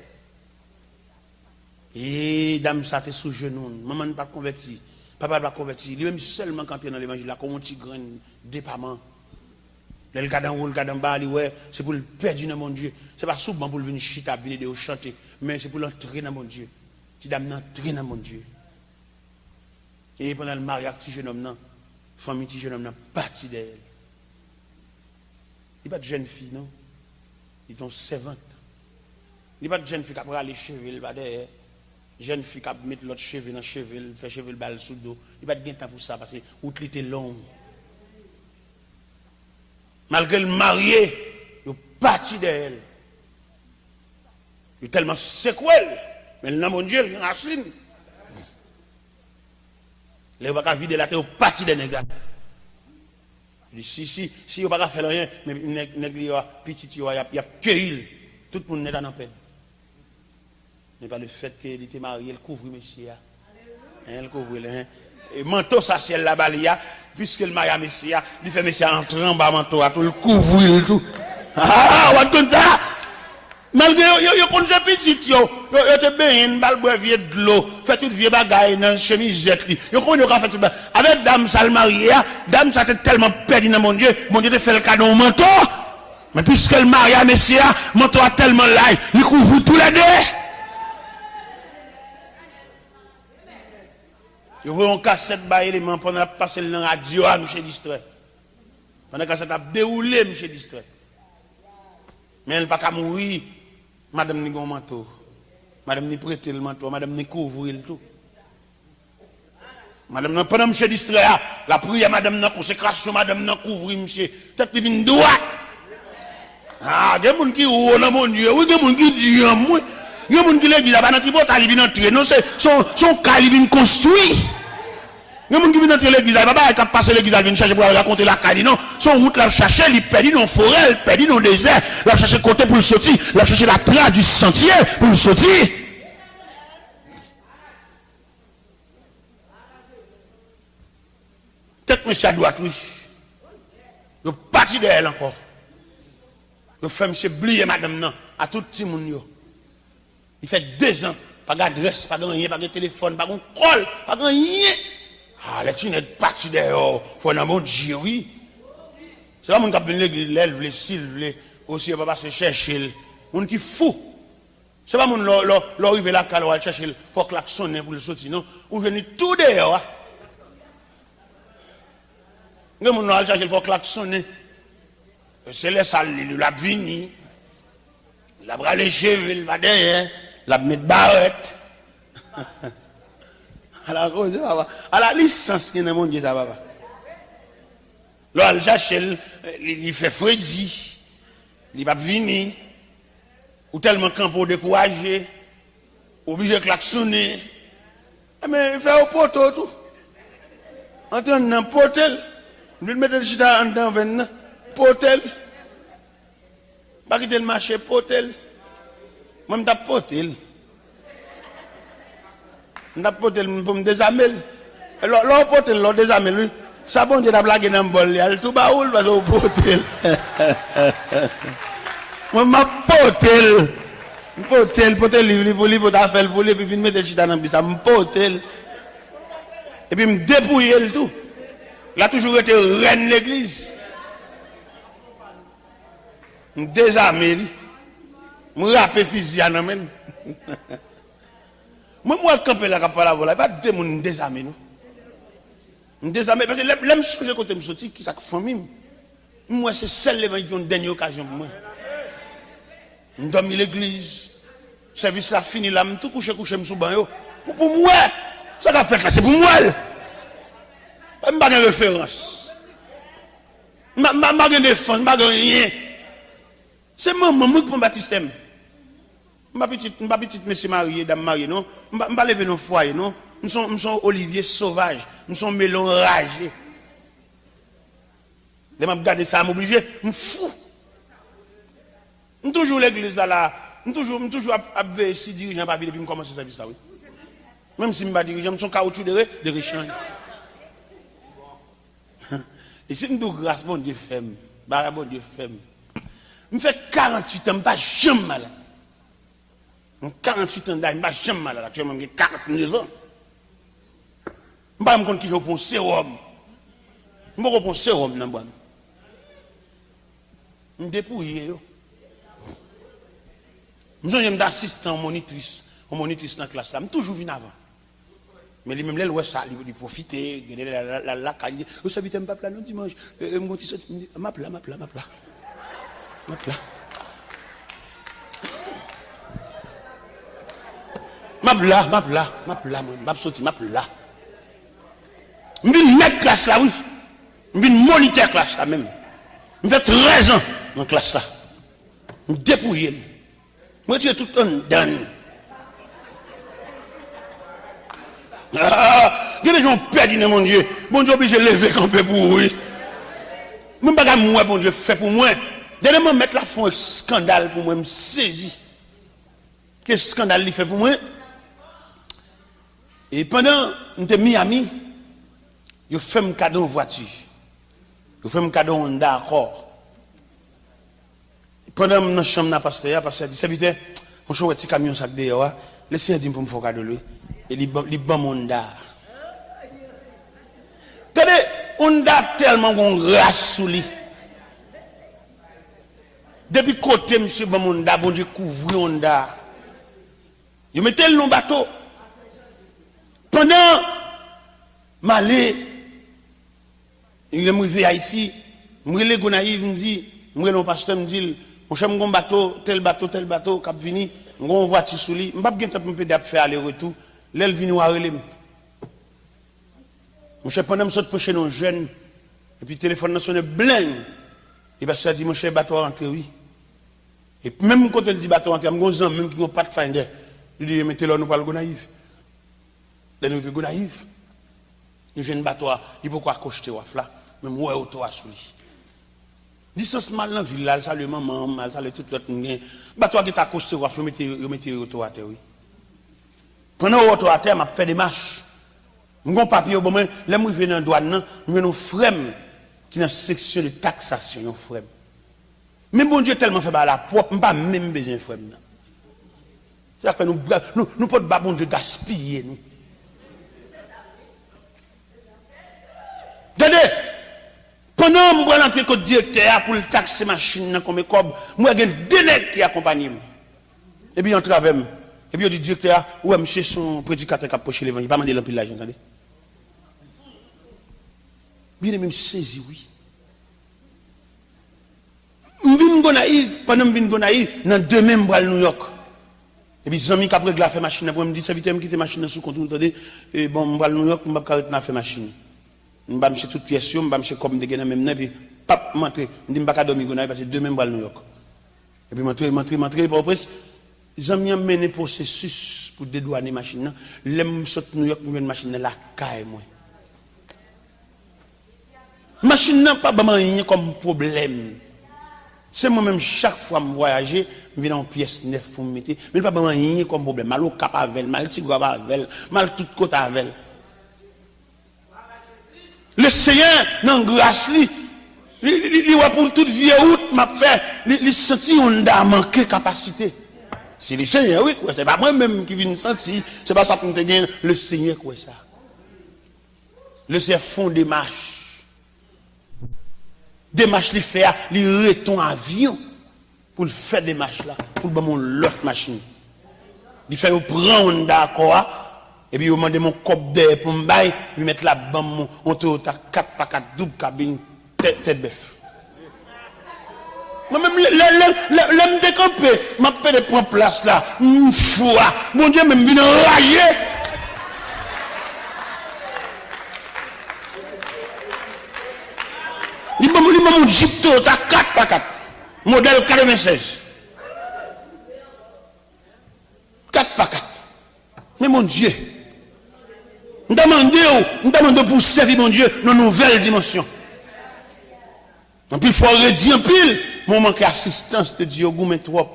Et dame ça t'est sous genou. Maman n'est pas convertie. Papa n'est pas converti. Lui-même seulement quand il est dans l'évangile là, comme un petit grain dépament. Le gars en haut, le gars en bas, c'est pour le perdre dans mon Dieu. Ce n'est pas souvent pour venir chita, venir chanter, mais c'est pour l'entrer dans mon Dieu. Petite dame entrer dans mon Dieu. Et pendant le mariage, petit jeune homme, famille, petit jeune homme, parti d'elle. Il n'y a pas de jeune fille, non? Ils sont servantes. Il n'y a pas de jeune fille qui a aller cheveux, pas derrière. Jeune fille qui a mettre l'autre cheveux dans le cheveux, faire cheveux balle sous le dos. Il n'y a pas de temps pour ça parce que l'outre était long. Malgré le marié, il est parti d'elle. Il est tellement séquel. Mais le nom de mon Dieu, il est racine. Il n'y a pas vider la terre, il est parti des nègres. Si il n'y a pas faire rien, mais les nègres, petit, il y a cueilli. Tout le monde n'est pas en peine. Mais pas le fait qu'il était marié, il couvre Messie. Il couvre le. Et manteau, ça, c'est la balia, puisque le mariage Messie, il fait Messie entrer en bas manteau, tout le couvre, tout. Ah, on va comme ça. Malgré yo connaissez petit yo te baigner une balle boire vieux de l'eau fait toute vieux bagaille dans chemisette li yo connait fait tout avec dame ça le marié dame ça était tellement perdu dans mon Dieu te fait le cadeau au manteau mais puisque le mariage messia manteau a tellement là il couvre tous les deux yo voyons cassette ba élément pendant passer dans la radio monsieur distrait pendant cassette a déroulé monsieur distrait Mais elle n'a pas qu'à mourir. Madame ni gon manteau. Madame ni prêter le manteau. Madame ni couvrir le tout. Madame n'a pas monsieur distrait. La prière, madame n'a consécration, madame n'a couvrir monsieur. Tête qui vient droit. Ah, il y a des gens qui ont dans mon Dieu. Oui, il y a des gens qui disent moi. Il y a des gens qui l'église, pas dans tribunal, il vient entrer. Non, c'est son cas, il vient construire. Il y a des gens qui viennent entrer l'église, il va pas passer l'église, il vient chercher pour raconter la caille. Non, son route l'a cherché, il perdit dans la forêt, il perdit dans le désert, il a cherché côté pour le sortir, il a cherché la trace du sentier pour le sortir. Peut-être monsieur à droite, oui. Il est parti de elle encore. Il fait monsieur oublier madame non, à tout le monde. Il fait 2 ans, pas d'adresse, pas de rien, pas de téléphone, pas de call, pas de rien. Ah, les tunes parti dehors, faut dans mon Dieu, oui. C'est pas mon qui a venu l'église, l'élève, les cils, aussi, il va passer chercher. Mon qui fou. C'est pas mon l'arrivé là, quand on va chercher, il faut klaxonner pour le sortir, non. Ou venir tout dehors. Mon va chercher, il faut klaxonner. C'est les salles, il a vini. Il a bras les cheveux, il va derrière, il a mis barrette. À la licence qui est dans mon Dieu, ça va. Là, il fait Freddy, il va venir, ou tellement camp pour décourager, obligé de klaxonner. Mais il fait au poteau tout. En train de potel, il veut mettre le chita en dedans, potel. Pas quitter le marché, potel. Moi, je suis potel. Je suis potel pour me désarmer. L'autre potel, l'autre désarmer. Ça, bon Dieu, la blague dans le bol. Il y a tout baoul parce que potel. Moi, je potel. Potel, il pour faire pour lui, puis il mettre le chita dans le bissa. Je potel. Et puis, je me dépouille le tout. Il a toujours été reine de l'église. Je me désarme. Je me rappelle physique. Moi, je campe là, je ne vais pas me désarmer. Je me désarme parce que je me souviens quand je me sorti, qui ça famille. Moi, c'est celle qui ont une dernière occasion pour moi. Je dormi dans l'église. Le service là fini là, je suis couché, je suis banc. Pour moi, ça qu'a fait là, c'est pour moi. Je n'ai pas de référence. Je n'ai pas de défense, je n'ai pas de rien. C'est moi qui prends le baptême. Je ne suis pas petit monsieur marié, dame mariée, non. Je ne suis pas levé dans le foyer, non. Nous sommes Olivier sauvage, nous sommes melon ragé. Je vais regarder ça, je suis obligé, je suis fou. Je suis toujours l'église là, je suis toujours à si dirigeant pas depuis que je commence ce service là, oui. Même si je ne suis pas dirigeant, je suis caoutchouc de richesse. Et si je dis grâce, bon Dieu fait, bon Dieu fait. Je fais 48 ans, je ne suis pas jamais malade. 48 ans, je ne suis pas jamais malade. Actuellement, j'ai 49 ans. Je ne sais pas si je prends un sérum. Je ne sais pas si je prends un sérum dans le bois. Je me dépouille. Je suis assistant monitrice dans la classe. Je suis toujours venu avant. Mais les mêmes là, ça, ils profitent, la caille. Vous savez, je ne pas non dimanche. Je me dis, ma plat. Je viens mettre classe là, oui. Je viens moniteur classe là même. Je fais 13 ans dans la classe là. Je dépouille. Moi, je suis tout le temps donne. Ah, il y a des gens perdus dans mon Dieu. Bon Dieu obligé de lever quand peu pour oui. Même pas moi, bon Dieu fait pour moi. Dernièrement, mettre la fond avec scandale pour moi, me saisi. Quel scandale il fait pour moi? Et pendant que j'étais Miami, je fais un cadeau en voiture. Je fais un cadeau en Honda Accord. Pendant que je suis dans la chambre, le pasteur dit, serviteur, mon choix petit camion sac dehors, laissez-moi dire pour me faire cadeau lui. Et il bat mon Honda. Regardez, Honda tellement qu'on grâce sous lui. Depuis côté, monsieur Bamonda, bon Dieu, couvre Honda. Je mettais le nom bateau. Pendant m'aller, il est arrivé à ici, je me Gonaïve, me dit, je me pasteur, me dit, mon cher, mon bateau, tel bateau, cap vini, mon voiture sous lui, m'pas bien temps pour me faire aller-retour, l'aile vini ou arrêler. Mon cher, pendant que je suis chez nos jeunes, et puis le téléphone sonne bling, et bien ça dit, mon cher, bateau rentré, oui. Et même quand elle dit bateau rentré, je suis même qui n'a pas de finder. Je dis, mettez-le, nous parlons naïf. Là, nous vivons naïf. Nous jeunes bateau, il faut quoi cocher là, même ouais, auto à sous lui. Distance mal dans la ville, là, ça le maman, mal, ça le tout l'autre monde. Bateau qui t'a coché, vous mettez auto à terre, oui. Pendant auto à terre, m'a fait des marches. Mon papier, bon, là, moi, je viens dans la douane, nous avons un frère qui est dans la section de taxation, un frère. Mais bon Dieu, tellement fait la propre, pas même besoin de frère. C'est-à-dire que nous ne pouvons pas, bon Dieu, gaspiller. Nous. Regardez, pendant que je vais entrer comme directeur pour le taxer machine, comme moi, j'ai deux nègres qui accompagnent. Et puis, on travaille. Et puis, on dit directeur, ouais, monsieur, son prédicateur qui a poché l'évangile, il va demander l'empile l'argent, attendez. Bien même saisi, oui. Je viens naïf, pendant que je viens naïf, dans deux mêmes bras New York. Et puis, les amis qui ont fait machine, pour me dire, ça vite, je quitte la machine sous compte, et bon, je vais New York, je vais faire machine. Je vais acheter toute pièce, je vais acheter comme des gens, même, et puis, pap, m'entrer, je ne vais pas dormir, parce que deux mêmes bras New York. Et puis, m'entrer, pour après, les amis ont mené le processus pour dédouaner la machine. L'aime saute New York, je vais une machine, la caille, moi. Machine n'a pas rien comme problème. C'est moi-même, chaque fois que je voyage, je viens en pièce neuf pour me mettre. Mais pas rien comme problème. Mal au cap avec, mal tigre avec, mal tout côté avec. Le Seigneur, dans grâce, il va pour toute vie route, m'a fait, il sentit qu'on a manqué capacité. C'est le Seigneur, oui, c'est pas moi-même qui viens sentir, c'est pas ça pour me dire, le Seigneur, quoi, ça. Le Seigneur font des marches. Des marches, il fait, il retourne en avion pour faire des marches là, pour le bon l'autre machine. Il fait prendre d'accord, et puis il demande mon cop d'air pour me bailler, il met la bande, on Toyota 4x4 double cabine, tête bœuf. Moi-même, l'homme décampé, m'a fait de prendre place là, foi, mon Dieu, même vient enrager. Il m'a mon Jeep Toyota 4x4, modèle 96. 4x4. Mais mon Dieu, nous demandons pour servir mon Dieu dans une nouvelle dimension. En plus, il faut redire en pile, mon manque d'assistance de Dieu, goût trop.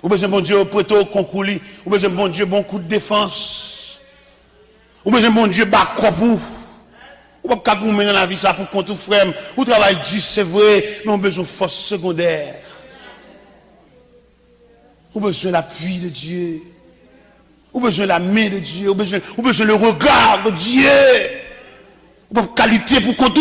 Ou besoin bon Dieu prêter au concours, ou besoin bon Dieu bon coup de défense. Ou besoin bon Dieu bas pour. Ou pas qu'à dans la vie ça pour compte frère, ou travail juste c'est vrai, mais on a besoin de force secondaire. Ou besoin de l'appui de Dieu. Ou besoin de la main de Dieu, ou besoin le regard de Dieu. Ou pas qualité pour compte.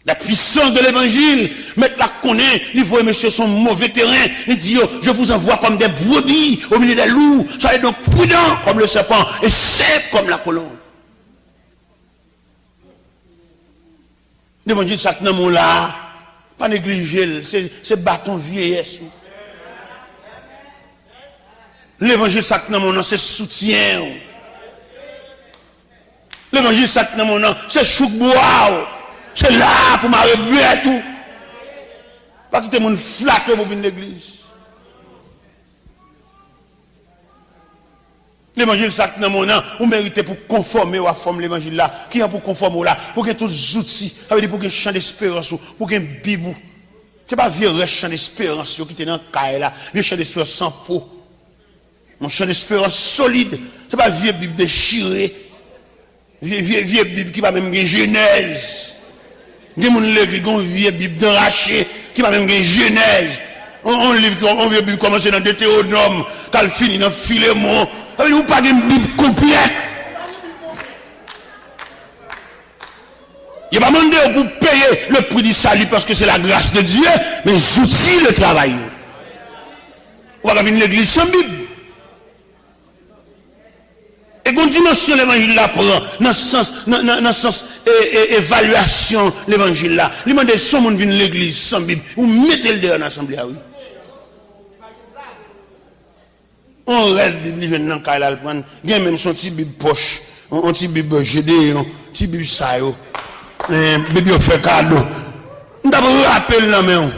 La puissance de l'évangile, mettre la connaît, il voit monsieur son mauvais terrain, il dit, oh, je vous envoie comme des brebis au milieu des loups, soyez donc prudents comme le serpent et secs comme la colombe. L'évangile, ça tenait mon là, pas négliger, c'est bâton vieillesse. L'évangile, ça tenait mon nom, c'est soutien. L'évangile, ça tenait mon nom, c'est chouk-bois. C'est là pour m'arrêter tout. Pas quitter mon flatter pour venir l'église. L'évangile, ça dans mon nom, vous méritez pour conformer à la forme de l'évangile là. Qui est pour conformer là? Pour que tous les outils, pour que chant d'espérance, pour que bibou. C'est pas vieux chant d'espérance qui est dans le cahier là. Vieux chant d'espérance sans peau. Mon chant d'espérance solide. C'est pas vieux bible déchiré. Vieux bible qui va même gagner Genèse. Des gens qui ont une vieille Bible d'enraché, qui va même gagner Genèse. On livre, on veut Bible commencer dans Deutéronome, qu'elle finit dans Philémon. Vous pas une Bible complète. Il va demander pour payer le prix du salut parce que c'est la grâce de Dieu, mais aussi le travail. On va venir l'église sans Bible. Et quand dimension l'évangile là prend, dans le sens évaluation l'évangile là. Il demande si on vient l'église sans Bible, ou mettez le dehors dans l'assemblée, oui. On reste Bible, je n'en pas le prendre. Il y a même son petit Bible poche, un petit Bible GD, un petit Bible ça, Bible fait cadeau. On doit rappeler la main.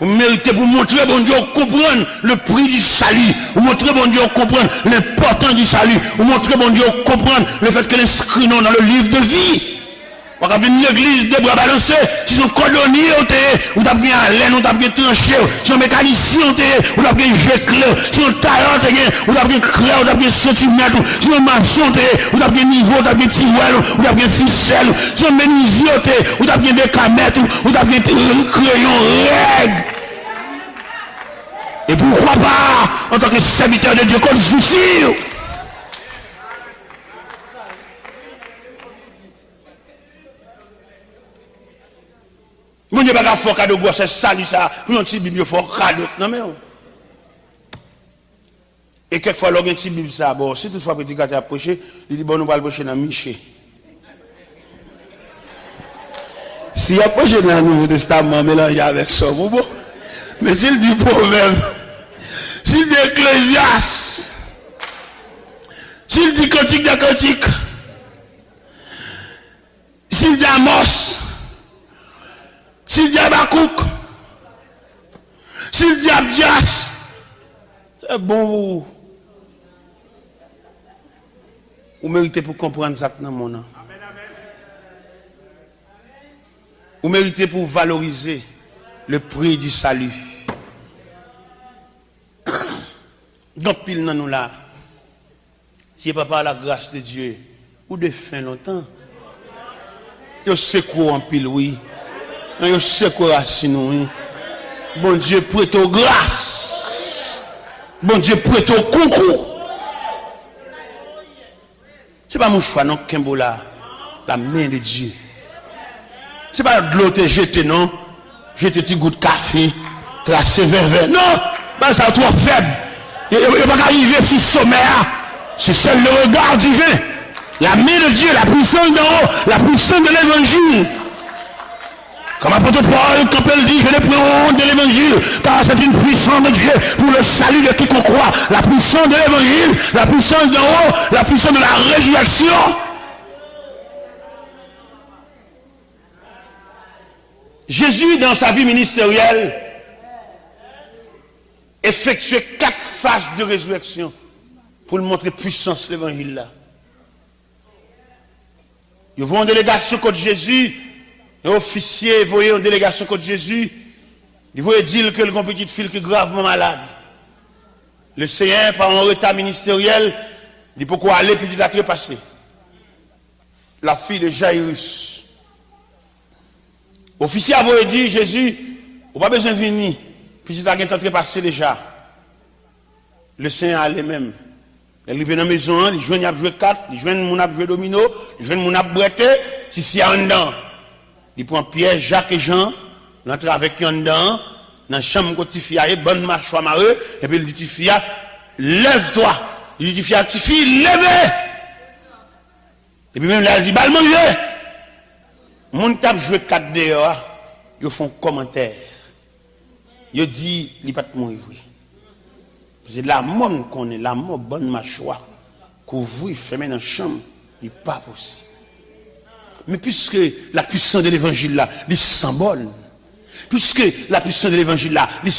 Vous méritez pour montrer bon Dieu comprendre le prix du salut. Vous montrer bon Dieu comprendre l'importance du salut. Vous montrer bon Dieu comprendre le fait que l'inscrit dans le livre de vie. Vous avez une église de bras balancés, si sont colonies, vous avez bien haleine, vous avez bien tranché, si sont mécaniciens, vous avez bien géclé, si sont tailleurs, vous avez bien clair, vous avez bien centimètres, si sont maçons, vous avez bien niveau, vous avez bien tiroir, vous avez bien ficelle, si sont menuisiers, vous avez bien des camètres, vous avez bien crayons, règles. Et pourquoi pas, en tant que serviteur de Dieu, qu'on soucie. Mon Dieu, pas faire cadeau, c'est salut ça. Pour un petit Bible, faut cadeau. Non, mais. Et quelquefois, l'on a un petit Bible, ça. Bon, si toutefois, petit gars, tu as prêché, il dit, bon, nous allons prêcher dans Miché. Si il a prêché dans le Nouveau Testament, mélangé avec ça, bon. Mais s'il dit Proverbe, s'il dit Ecclésiaste, s'il dit Cantique des Cantiques, s'il dit Amos, s'il dit Habakkuk, s'il dit Abdias, c'est bon. Vous méritez pour comprendre ça dans mon nom. Vous méritez pour valoriser le prix du salut. Donc, pile dans nous là, si pas par la grâce de Dieu, ou de fin longtemps, je sais quoi en pile, oui. Je sais quoi racine, oui. Bon Dieu prête aux grâces. Bon Dieu prête au concours. Ce n'est pas mon choix, non, Kimbola. La main de Dieu. Ce n'est pas de l'eau te jeter, non. Jeter petit goût de café, tracé vers. Non, ben ça trop faible. Il ne peut pas arriver sur le sommet. C'est seul le regard divin. La main de Dieu, la puissance d'en haut, la puissance de l'évangile. Comme apôtre Paul, quand elle dit, je ne prends honte de l'évangile, car c'est une puissance de Dieu pour le salut de quiconque croit. La puissance de l'évangile, la puissance d'en haut, la puissance de la résurrection. Jésus, dans sa vie ministérielle, effectuait 4 phases de résurrection pour nous montrer puissance de l'évangile là. Ils vont en délégation contre Jésus, un officier voyait en délégation contre Jésus, il voyait dire que le petit fille qui est gravement malade. Le Seigneur, par un retard ministériel, il peut quoi aller, puis il a trépassé. La fille de Jairus. Officier a dit, Jésus, on n'a pas besoin de venir, puis il a trépassé déjà. Le Seigneur allait même. Il arrive dans la maison, il joue à jouer 4, il joue à jouer domino, il joue à bretter, il s'y en dedans. Il prend Pierre, Jacques et Jean, il entre avec eux dedans, dans la chambre où Tifia est, bonne marche à mareux, et puis il dit Tifia, lève-toi. Il dit Tifia, Tifi, levez. Et puis même là, il dit, bah, manger. Mon tape joué 4 dehors, ils font commentaire. Ils disent, il n'est pas de mourir. C'est la mort qu'on est, la mort bonne mâchoire. Couvrir, fermer dans la chambre, il n'est pas possible. Mais puisque la puissance de l'évangile là, les symbole, puisque la puissance de l'évangile là, les